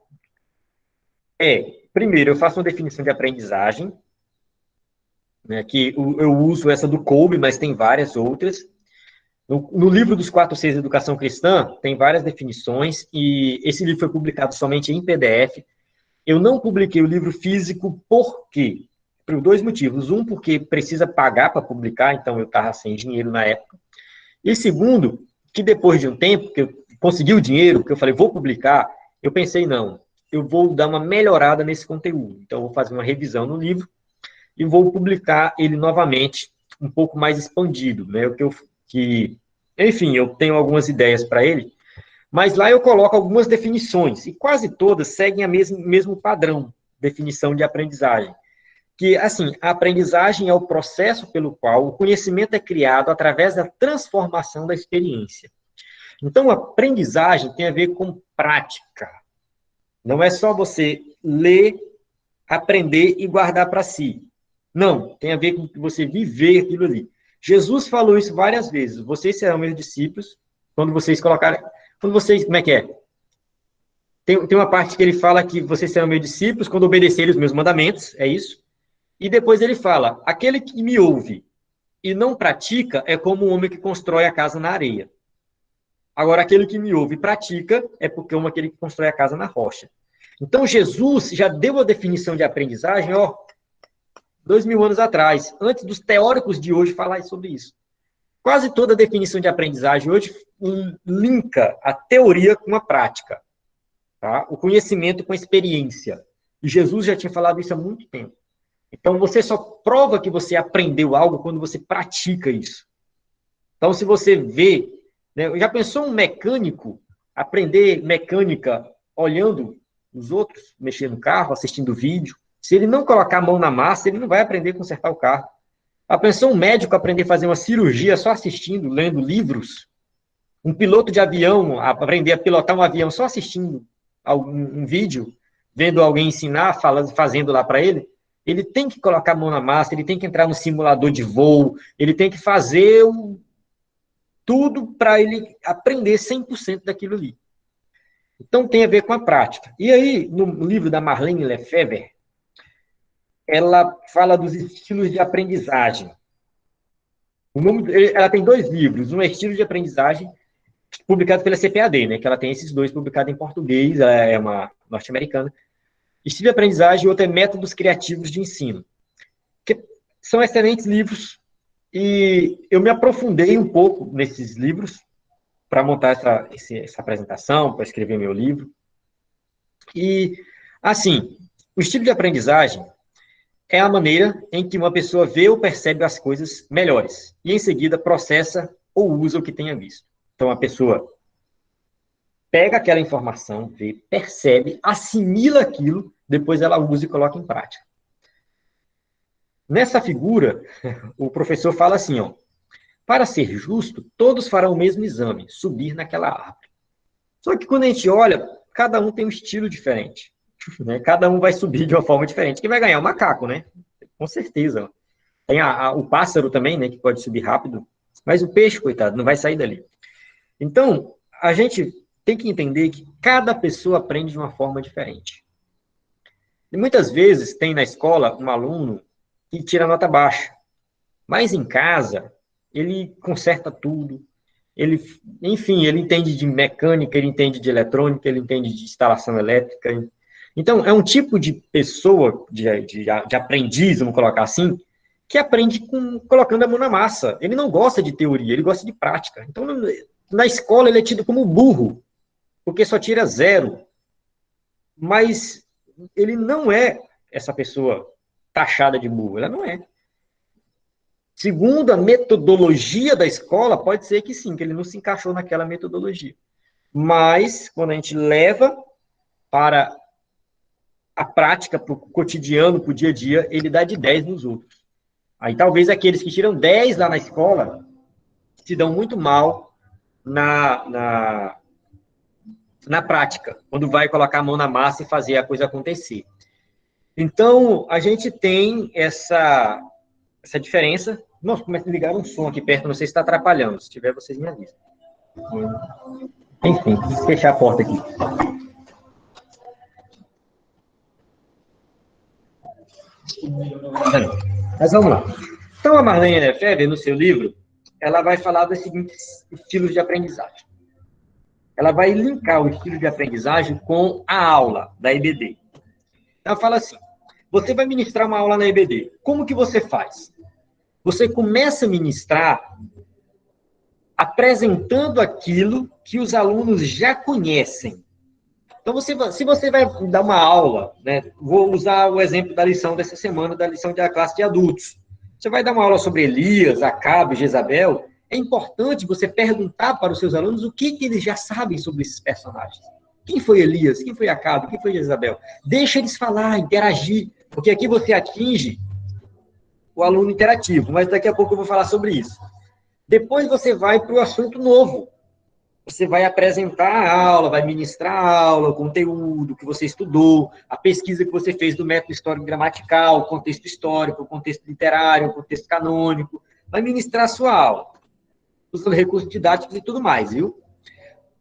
primeiro, eu faço uma definição de aprendizagem, né, que eu uso essa do Kolbe, mas tem várias outras. No livro dos 4 Cs de Educação Cristã, tem várias definições, e esse livro foi publicado somente em PDF. Eu não publiquei o livro físico por quê? Por 2 motivos. Um, porque precisa pagar para publicar, então eu estava sem dinheiro na época. E segundo, que depois de um tempo, que eu consegui o dinheiro, que eu falei, vou publicar, eu pensei, não, eu vou dar uma melhorada nesse conteúdo. Então, eu vou fazer uma revisão no livro e vou publicar ele novamente, um pouco mais expandido, né? Enfim, eu tenho algumas ideias para ele, mas lá eu coloco algumas definições, e quase todas seguem o mesmo padrão, definição de aprendizagem. Que, assim, a aprendizagem é o processo pelo qual o conhecimento é criado através da transformação da experiência. Então, a aprendizagem tem a ver com prática. Não é só você ler, aprender e guardar para si. Não, tem a ver com você viver aquilo ali. Jesus falou isso várias vezes. Vocês serão meus discípulos quando vocês colocarem... Quando vocês... Como é que é? Tem uma parte que ele fala que vocês serão meus discípulos quando obedecerem os meus mandamentos, é isso? E depois ele fala, aquele que me ouve e não pratica é como um homem que constrói a casa na areia. Agora, aquele que me ouve e pratica é como aquele que constrói a casa na rocha. Então, Jesus já deu a definição de aprendizagem, 2000 anos atrás, antes dos teóricos de hoje falarem sobre isso. Quase toda a definição de aprendizagem hoje linka a teoria com a prática, tá? O conhecimento com a experiência. E Jesus já tinha falado isso há muito tempo. Então, você só prova que você aprendeu algo quando você pratica isso. Então, se você vê... Né, já pensou um mecânico aprender mecânica olhando os outros, mexer no carro, assistindo vídeo? Se ele não colocar a mão na massa, ele não vai aprender a consertar o carro. Já pensou um médico aprender a fazer uma cirurgia só assistindo, lendo livros? Um piloto de avião aprender a pilotar um avião só assistindo um vídeo, vendo alguém ensinar, fazendo lá para ele? Ele tem que colocar a mão na massa, ele tem que entrar no simulador de voo, ele tem que fazer tudo para ele aprender 100% daquilo ali. Então, tem a ver com a prática. E aí, no livro da Marlene Lefebvre, ela fala dos estilos de aprendizagem. Ela tem 2 livros, um é Estilo de Aprendizagem, publicado pela CPAD, né, que ela tem esses 2 publicados em português, ela é uma norte-americana. Estilo de Aprendizagem e outro é Métodos Criativos de Ensino. Que são excelentes livros, e eu me aprofundei um pouco nesses livros para montar essa apresentação, para escrever meu livro. E, assim, o estilo de aprendizagem é a maneira em que uma pessoa vê ou percebe as coisas melhores e, em seguida, processa ou usa o que tenha visto. Então, a pessoa pega aquela informação, vê, percebe, assimila aquilo, depois ela usa e coloca em prática. Nessa figura, o professor fala assim, para ser justo, todos farão o mesmo exame, subir naquela árvore. Só que quando a gente olha, cada um tem um estilo diferente. Né? Cada um vai subir de uma forma diferente. Quem vai ganhar? O macaco, né? Com certeza. Tem o pássaro também, né? Que pode subir rápido. Mas o peixe, coitado, não vai sair dali. Então, a gente tem que entender que cada pessoa aprende de uma forma diferente. E muitas vezes tem na escola um aluno que tira nota baixa. Mas em casa, ele conserta tudo. Enfim, ele entende de mecânica, ele entende de eletrônica, ele entende de instalação elétrica. Então, é um tipo de pessoa, de aprendiz, vamos colocar assim, que aprende colocando a mão na massa. Ele não gosta de teoria, ele gosta de prática. Então, na escola, ele é tido como burro, porque só tira 0. Mas ele não é essa pessoa taxada de burro, ela não é. Segundo a metodologia da escola, pode ser que sim, que ele não se encaixou naquela metodologia. Mas, quando a gente leva para a prática, para o cotidiano, para o dia a dia, ele dá de 10 nos outros. Aí talvez aqueles que tiram 10 lá na escola se dão muito mal na prática, quando vai colocar a mão na massa e fazer a coisa acontecer. Então, a gente tem essa diferença. Nossa, começa a ligar um som aqui perto, não sei se está atrapalhando. Se tiver, vocês me avisam. Enfim, vou fechar a porta aqui. Mas vamos lá. Então, a Marlene Lefebvre, no seu livro, ela vai falar dos seguintes estilos de aprendizagem. Ela vai linkar o estilo de aprendizagem com a aula da EBD. Ela fala assim, você vai ministrar uma aula na EBD. Como que você faz? Você começa a ministrar apresentando aquilo que os alunos já conhecem. Então, se você vai dar uma aula, né, vou usar o exemplo da lição dessa semana, da lição da classe de adultos. Você vai dar uma aula sobre Elias, Acabe, Jezabel. É importante você perguntar para os seus alunos o que eles já sabem sobre esses personagens. Quem foi Elias? Quem foi Acabe? Quem foi Jezabel? Deixa eles falar, interagir, porque aqui você atinge o aluno interativo, mas daqui a pouco eu vou falar sobre isso. Depois você vai para o assunto novo. Você vai apresentar a aula, vai ministrar a aula, o conteúdo que você estudou, a pesquisa que você fez do método histórico-gramatical, o contexto histórico, o contexto literário, o contexto canônico. Vai ministrar a sua aula, usando recursos didáticos e tudo mais, viu?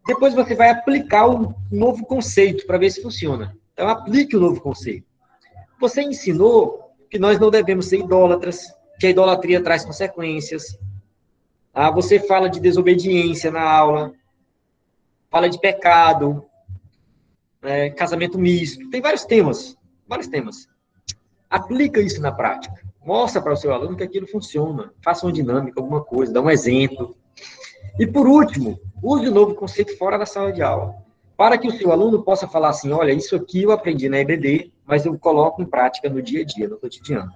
Depois você vai aplicar um novo conceito para ver se funciona. Então, aplique o novo conceito. Você ensinou que nós não devemos ser idólatras, que a idolatria traz consequências. Você fala de desobediência na aula, fala de pecado, casamento misto, tem vários temas, vários temas. Aplica isso na prática. Mostra para o seu aluno que aquilo funciona. Faça uma dinâmica, alguma coisa, dá um exemplo. E, por último, use o novo conceito fora da sala de aula, para que o seu aluno possa falar assim, olha, isso aqui eu aprendi na EBD, mas eu coloco em prática no dia a dia, no cotidiano.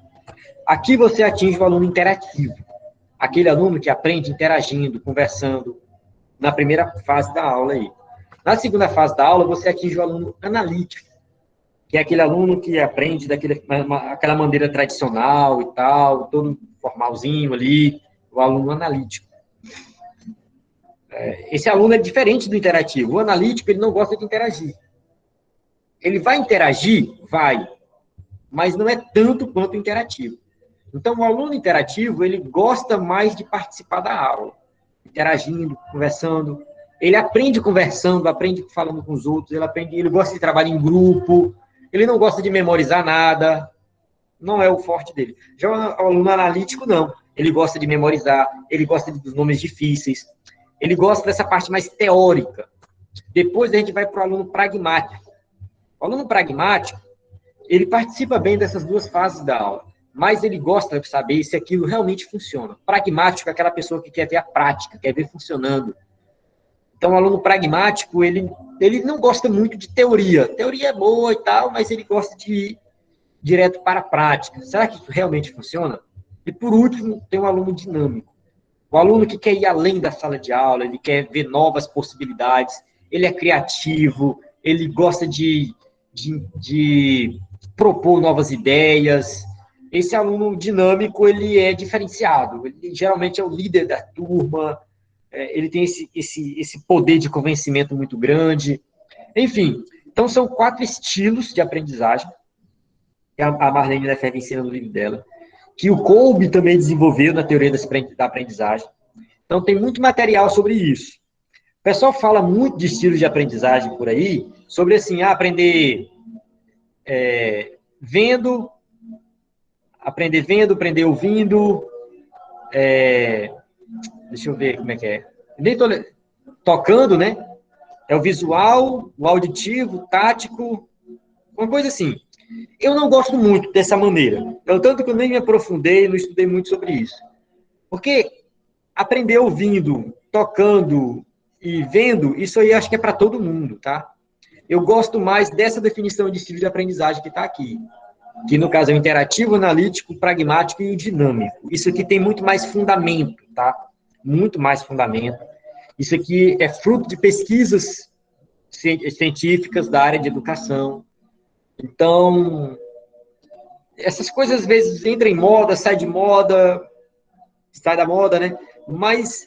Aqui você atinge o aluno interativo, aquele aluno que aprende interagindo, conversando, na primeira fase da aula aí. Na segunda fase da aula, você atinge o aluno analítico, que é aquele aluno que aprende daquela maneira tradicional e tal, todo formalzinho ali, o aluno analítico. Esse aluno é diferente do interativo. O analítico, ele não gosta de interagir. Ele vai interagir? Vai. Mas não é tanto quanto o interativo. Então, o aluno interativo, ele gosta mais de participar da aula. Interagindo, conversando. Ele aprende conversando, aprende falando com os outros, ele gosta de trabalhar em grupo, ele não gosta de memorizar nada, não é o forte dele. Já o aluno analítico, não. Ele gosta de memorizar, ele gosta dos nomes difíceis, ele gosta dessa parte mais teórica. Depois a gente vai para o aluno pragmático. O aluno pragmático, ele participa bem dessas duas fases da aula, mas ele gosta de saber se aquilo realmente funciona. Pragmático é aquela pessoa que quer ver a prática, quer ver funcionando. Então, o aluno pragmático, ele não gosta muito de teoria. Teoria é boa e tal, mas ele gosta de ir direto para a prática. Será que isso realmente funciona? E, por último, tem um aluno dinâmico. O aluno que quer ir além da sala de aula, ele quer ver novas possibilidades, ele é criativo, ele gosta de propor novas ideias. Esse aluno dinâmico, ele é diferenciado. Ele geralmente é o líder da turma, ele tem esse poder de convencimento muito grande. Enfim, então são 4 estilos de aprendizagem que a Marlene Lefebvre ensina no livro dela, que o Kolbe também desenvolveu na teoria da aprendizagem. Então, tem muito material sobre isso. O pessoal fala muito de estilos de aprendizagem por aí, sobre assim, aprender vendo, aprender ouvindo, deixa eu ver como é que é. Tocando, né? É o visual, o auditivo, o tático, uma coisa assim. Eu não gosto muito dessa maneira. Tanto que eu nem me aprofundei, não estudei muito sobre isso. Porque aprender ouvindo, tocando e vendo, isso aí acho que é para todo mundo, tá? Eu gosto mais dessa definição de estilo de aprendizagem que está aqui. Que, no caso, é o interativo, analítico, pragmático e o dinâmico. Isso aqui tem muito mais fundamento, tá? Muito mais fundamento. Isso aqui é fruto de pesquisas científicas da área de educação. Então, essas coisas às vezes entram em moda, sai da moda, né? Mas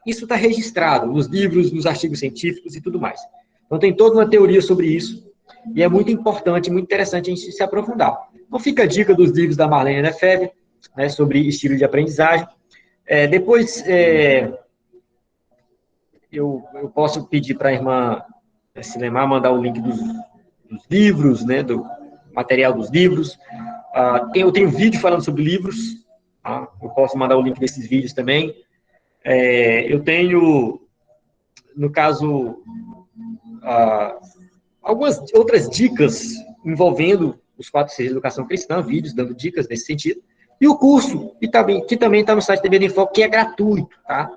isso está registrado nos livros, nos artigos científicos e tudo mais. Então, tem toda uma teoria sobre isso, e é muito importante, muito interessante a gente se aprofundar. Então, fica a dica dos livros da Marlene Lefebvre, né, sobre estilo de aprendizagem. Depois, eu posso pedir para a irmã Silemar mandar o link dos livros, né, do material dos livros. Eu tenho vídeo falando sobre livros, tá? Eu posso mandar o link desses vídeos também. Eu tenho, no caso, algumas outras dicas envolvendo os 4 Cs de educação cristã, vídeos dando dicas nesse sentido. E o curso, que também está no site da EBD em Foco, que é gratuito, tá?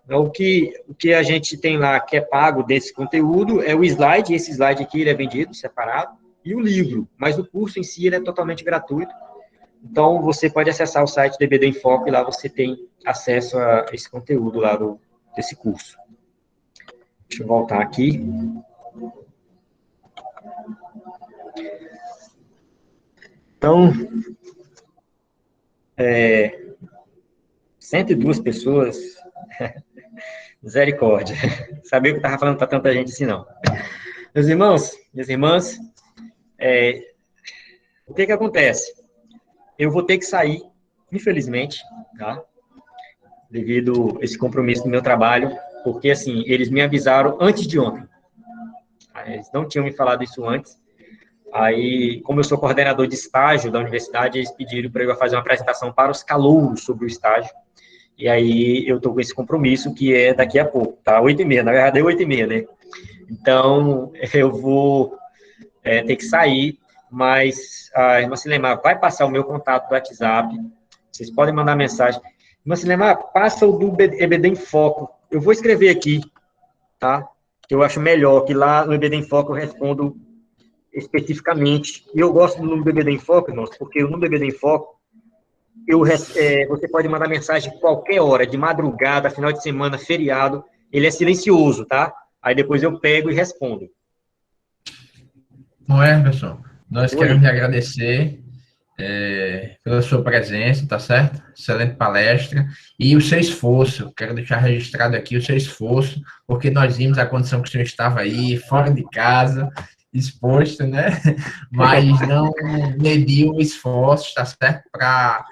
Então, o que a gente tem lá, que é pago desse conteúdo, é o slide, esse slide aqui ele é vendido separado, e o livro, mas o curso em si ele é totalmente gratuito. Então, você pode acessar o site do EBD em Foco e lá você tem acesso a esse conteúdo lá desse curso. Deixa eu voltar aqui. Então, 102 pessoas, misericórdia. Sabia que eu estava falando para tanta gente assim, não. Meus irmãos, minhas irmãs, o que acontece? Eu vou ter que sair, infelizmente, tá? Devido a esse compromisso do meu trabalho. porque, assim, eles me avisaram antes de ontem. Eles não tinham me falado isso antes. Aí, como eu sou coordenador de estágio da universidade, eles pediram para eu fazer uma apresentação para os calouros sobre o estágio. E aí, eu estou com esse compromisso, que é daqui a pouco, tá? 8h30, na verdade é 8h30, né? Então, eu vou ter que sair, mas a irmã Silemar vai passar o meu contato do WhatsApp. Vocês podem mandar mensagem. Irmã Silemar, passa o do EBD em Foco. Eu vou escrever aqui, tá? Eu acho melhor, que lá no EBD em Foco eu respondo especificamente. E eu gosto do número do EBD em Foco, irmãos, porque o número do EBD em Foco, você pode mandar mensagem qualquer hora, de madrugada, final de semana, feriado, ele é silencioso, tá? Aí depois eu pego e respondo. Bom, Everson, nós Oi. queremos lhe agradecer pela sua presença, tá certo? Excelente palestra. E o seu esforço, quero deixar registrado aqui o seu esforço, porque nós vimos a condição que o senhor estava aí, fora de casa, exposto, né? Mas não mediu o esforço, tá certo? Para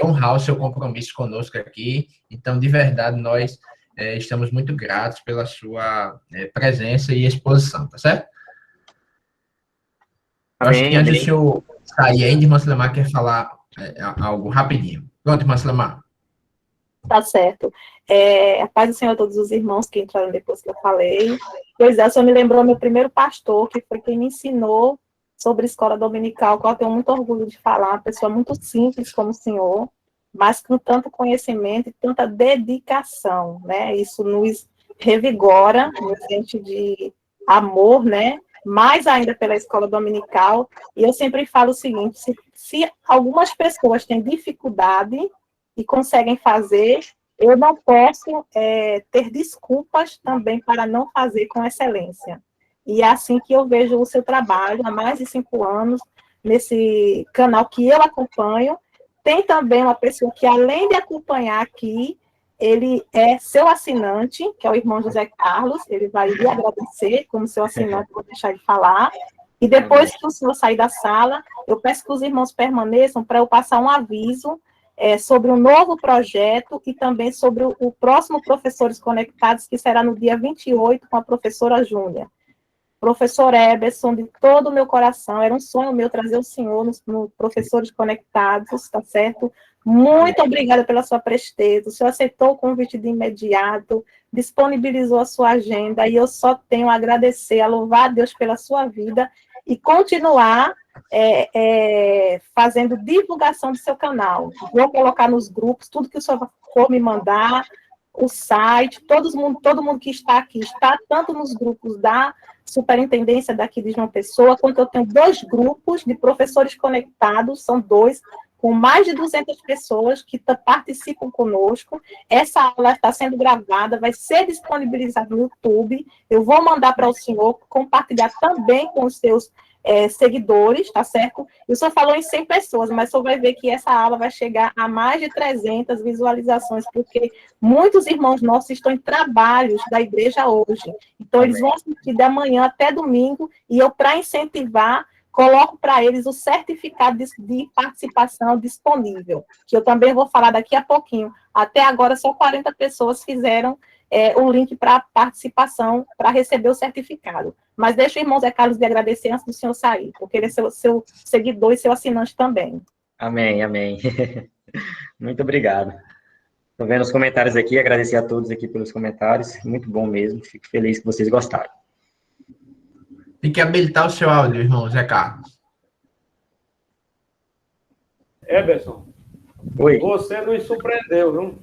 honrar o seu compromisso conosco aqui. Então, de verdade, nós estamos muito gratos pela sua presença e exposição, tá certo? Eu acho que antes do senhor sair ainda, irmã Silemar quer falar algo rapidinho. Pronto, irmã Silemar. Tá certo. A paz do Senhor a todos os irmãos que entraram depois que eu falei. Pois é, o senhor me lembrou meu primeiro pastor, que foi quem me ensinou sobre escola dominical, qual eu tenho muito orgulho de falar, uma pessoa muito simples como o senhor, mas com tanto conhecimento e tanta dedicação, né? Isso nos revigora, nos sente de amor, né? Mais ainda pela escola dominical. E eu sempre falo o seguinte, se algumas pessoas têm dificuldade e conseguem fazer, eu não posso ter desculpas também para não fazer com excelência. E é assim que eu vejo o seu trabalho, há mais de 5 anos, nesse canal que eu acompanho. Tem também uma pessoa que, além de acompanhar aqui, ele é seu assinante, que é o irmão José Carlos, ele vai lhe agradecer como seu assinante, vou deixar de falar. E depois que o senhor sair da sala, eu peço que os irmãos permaneçam para eu passar um aviso sobre um novo projeto e também sobre o próximo Professores Conectados, que será no dia 28, com a professora Júnia. Professor Eberson, de todo o meu coração, era um sonho meu trazer o senhor no Professores Conectados, tá certo? Muito obrigada pela sua presteza, o senhor aceitou o convite de imediato, disponibilizou a sua agenda, e eu só tenho a agradecer, a louvar a Deus pela sua vida, e continuar fazendo divulgação do seu canal. Vou colocar nos grupos, tudo que o senhor for me mandar, o site, todo mundo que está aqui, está tanto nos grupos da superintendência daqui de João Pessoa, quanto eu tenho 2 grupos de professores conectados, são 2, com mais de 200 pessoas que participam conosco. Essa aula está sendo gravada, vai ser disponibilizada no YouTube, eu vou mandar para o senhor compartilhar também com os seus seguidores, tá certo? E o senhor falou em 100 pessoas, mas o senhor vai ver que essa aula vai chegar a mais de 300 visualizações, porque muitos irmãos nossos estão em trabalhos da igreja hoje. Então, eles vão assistir de amanhã até domingo, e eu, para incentivar, coloco para eles o certificado de participação disponível, que eu também vou falar daqui a pouquinho. Até agora, só 40 pessoas fizeram o link para participação, para receber o certificado. Mas deixa o irmão Zé Carlos lhe agradecer antes do senhor sair, porque ele é seu seguidor e seu assinante também. Amém, amém. Muito obrigado. Estou vendo os comentários aqui, agradecer a todos aqui pelos comentários, muito bom mesmo, fico feliz que vocês gostaram. Tem que habilitar o seu áudio, irmão Zé Carlos. Eberson, Oi. Você nos surpreendeu, viu?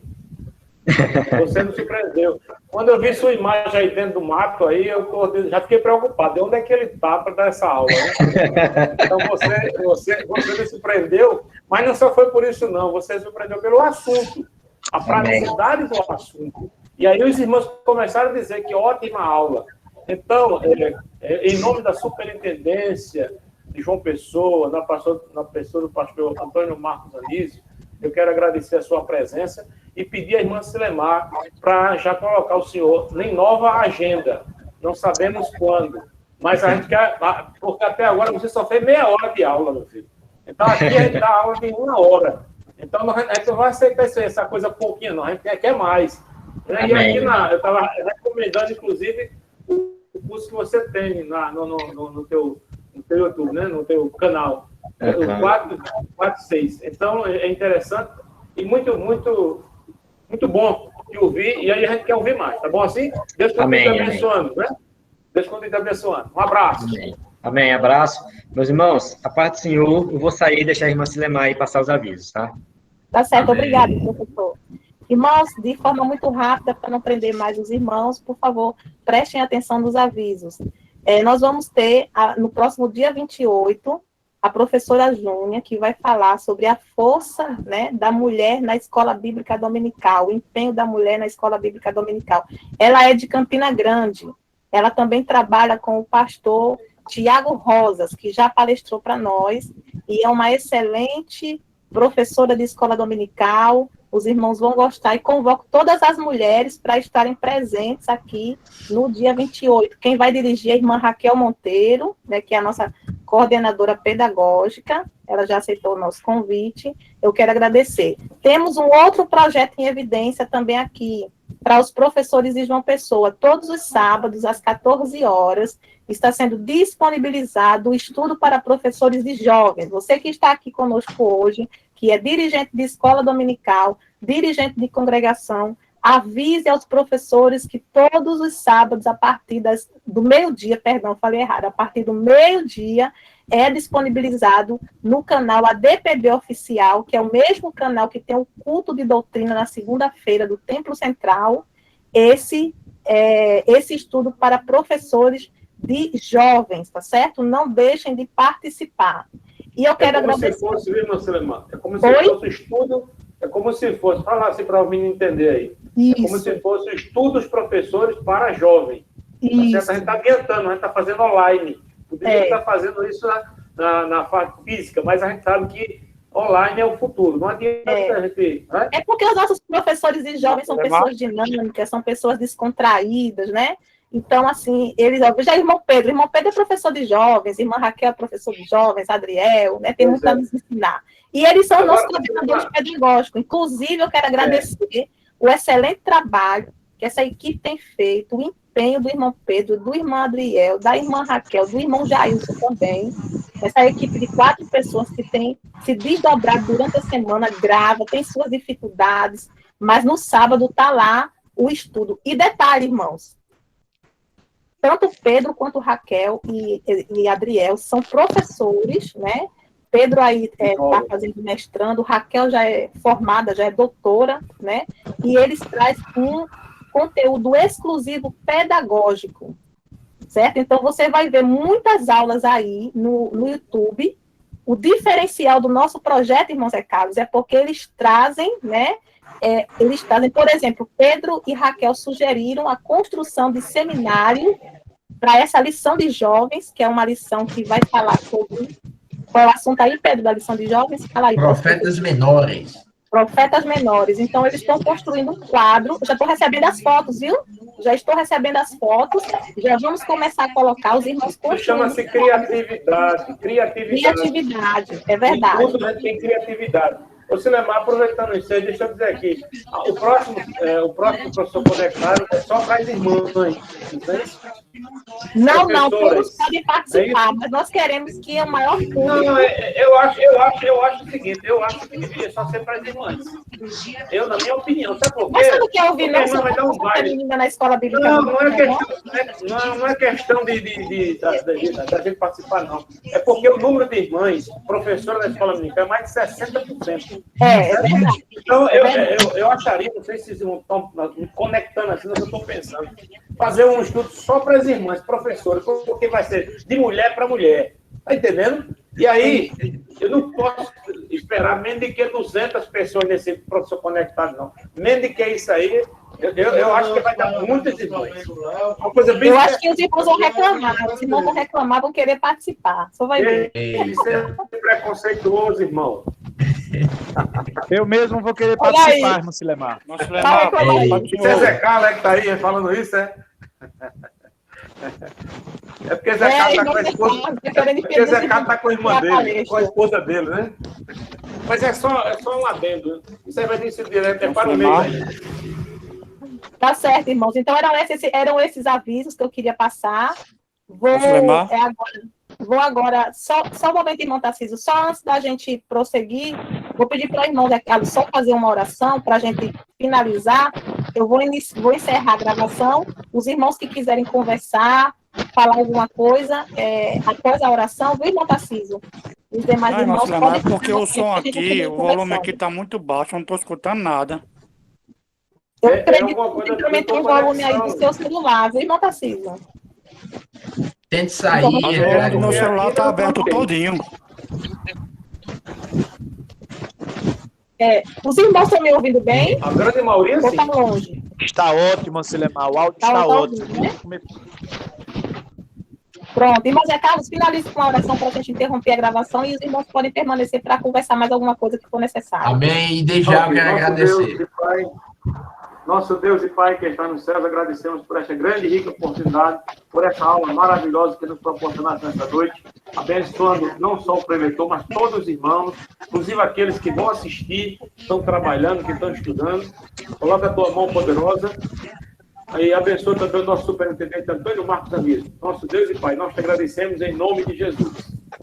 Você nos surpreendeu. Quando eu vi sua imagem aí dentro do mato, aí já fiquei preocupado. De onde é que ele está para dar essa aula, né? Então, você nos surpreendeu, mas não só foi por isso, não. Você surpreendeu pelo assunto, a praticidade do assunto. E aí os irmãos começaram a dizer que ótima aula. Então, em nome da superintendência de João Pessoa, na pessoa do pastor Antônio Marcos Anísio, eu quero agradecer a sua presença e pedir à irmã Silemar para já colocar o senhor em nova agenda. Não sabemos quando, mas a gente quer, porque até agora você só fez meia hora de aula, meu filho. Então aqui a gente dá aula de 1 hora. Então a gente não vai aceitar essa coisa pouquinha, não. A gente quer mais. E aqui eu estava recomendando, inclusive, o curso que você tem no teu YouTube, né? No teu canal. O 4.6. Então, é interessante e muito, muito, muito bom de ouvir, e aí a gente quer ouvir mais, tá bom assim? Deus continue te abençoando, né? Deus continue te abençoando. Um abraço. Amém, abraço. Meus irmãos, a paz do Senhor, eu vou sair e deixar a irmã Silemar aí passar os avisos, tá? Tá certo, obrigada, professor. Irmãos, de forma muito rápida, para não prender mais os irmãos, por favor, prestem atenção nos avisos. Nós vamos ter, no próximo dia 28, a professora Júnia, que vai falar sobre a força, né, da mulher na escola bíblica dominical, o empenho da mulher na escola bíblica dominical. Ela é de Campina Grande. Ela também trabalha com o pastor Tiago Rosas, que já palestrou para nós, e é uma excelente professora de escola dominical. Os irmãos vão gostar, e convoco todas as mulheres para estarem presentes aqui no dia 28. Quem vai dirigir é a irmã Raquel Monteiro, né, que é a nossa coordenadora pedagógica. Ela já aceitou o nosso convite. Eu quero agradecer. Temos um outro projeto em evidência também aqui, para os professores de João Pessoa. Todos os sábados, às 14 horas, está sendo disponibilizado o estudo para professores de jovens. Você que está aqui conosco hoje, que é dirigente de escola dominical, dirigente de congregação, avise aos professores que todos os sábados, a partir do meio-dia, falei errado, a partir do meio-dia, é disponibilizado no canal ADPB Oficial, que é o mesmo canal que tem o culto de doutrina na segunda-feira do Templo Central, esse estudo para professores de jovens, tá certo? Não deixem de participar. E eu quero agradecer. Se fosse, viu, Marcelo? É como se fosse estudo, é como se fosse, fala assim para o menino entender aí. Isso. É como se fosse estudo dos professores para jovem. Tá certo? A gente está adiantando, a gente está fazendo online. Poderia estar fazendo isso na fase física, mas a gente sabe que online é o futuro. Não adianta a gente. Né? É porque os nossos professores de jovens são pessoas dinâmicas, são pessoas descontraídas, né? Então, assim, já irmão Pedro é professor de jovens, irmã Raquel é professor de jovens, Adriel, né? Tem muito a nos ensinar. E eles são nossos coordenadores pedagógicos. Inclusive, eu quero agradecer o excelente trabalho que essa equipe tem feito, o empenho do irmão Pedro, do irmão Adriel, da irmã Raquel, do irmão Jailson também. Essa equipe de 4 pessoas que tem se desdobrado durante a semana, grava, tem suas dificuldades, mas no sábado está lá o estudo. E detalhe, irmãos, tanto Pedro quanto Raquel e Adriel são professores, né? Pedro aí está fazendo mestrando, Raquel já é formada, já é doutora, né? E eles trazem um conteúdo exclusivo pedagógico, certo? Então, você vai ver muitas aulas aí no YouTube. O diferencial do nosso projeto, irmãos Zé Carlos, é porque eles trazem, né? Por exemplo, Pedro e Raquel sugeriram a construção de seminário para essa lição de jovens, que é uma lição que vai falar sobre... Qual é o assunto aí, Pedro, da lição de jovens? Fala aí. Profetas menores. Profetas menores. Então, eles estão construindo um quadro. Já estou recebendo as fotos, viu? Já estou recebendo as fotos. Já vamos começar a colocar os irmãos construindo. Chama-se criatividade. Criatividade, é verdade. E tudo tem criatividade. Ô, Silemar, aproveitando isso aí, deixa eu dizer aqui. O próximo professor conectado é só para as irmãs, não, todos podem participar, mas nós queremos que o maior público... Não, eu acho o seguinte, eu acho que deveria só ser para as irmãs. Na minha opinião, sabe por quê? Mas você não quer ouvir não feminina na escola bíblica? Não é questão da gente participar, não. É porque o número de irmãs professoras da escola bíblica é mais de 60%. É verdade. Então, eu acharia, não sei se vocês estão me conectando assim, mas eu estou pensando, fazer um estudo só para as irmãs, professoras, porque vai ser de mulher para mulher. Está entendendo? E aí, eu não posso esperar menos de que 200 pessoas nesse professor conectado, não. Menos de que isso aí, eu acho que vai dar muitas irmãs. Uma coisa bem... Eu acho que os irmãos vão reclamar. Os irmãos vão reclamar, vão querer participar. Só vai ver. Isso é preconceituoso, irmão. Eu mesmo vou querer participar, irmão Silemar. Você é Zé Carlos, que está aí falando isso, é? É porque Zé Carlos está com a esposa. Porque Zé Carlos está com a irmã dele, com a esposa dele, né? Mas é só um adendo. Isso aí vai ter sido direto, é para o meio. Tá certo, irmãos. Então, eram esses avisos que eu queria passar. Vou agora, só um momento, irmão Tarcísio, só antes da gente prosseguir, vou pedir para o irmão Zé Carlos só fazer uma oração para a gente finalizar. Eu vou encerrar a gravação. Os irmãos que quiserem conversar, falar alguma coisa, após a oração, viu, irmão Tarcísio? Os demais irmãos podem... Porque o som aqui, o volume aqui está muito baixo, eu não estou escutando nada. Eu acredito que também tem o volume aí do seu celular, viu, irmão Tarcísio? Tente sair. O meu celular está aberto todinho. Os irmãos estão me ouvindo bem? A grande maioria, sim. Ou está longe? Está ótimo, Silemar. O áudio está ótimo. Ouvindo, né? Pronto. Irmão Zé Carlos, finalize com a oração para a gente interromper a gravação e os irmãos podem permanecer para conversar mais alguma coisa que for necessário. Amém. E desde já eu quero agradecer. Nosso Deus e Pai que está nos céus, agradecemos por esta grande e rica oportunidade, por essa aula maravilhosa que nos proporcionaste nesta noite, abençoando não só o preletor, mas todos os irmãos, inclusive aqueles que vão assistir, estão trabalhando, que estão estudando. Coloca a tua mão poderosa e abençoa também o nosso superintendente Antônio Marcos Amigo. Nosso Deus e Pai, nós te agradecemos em nome de Jesus.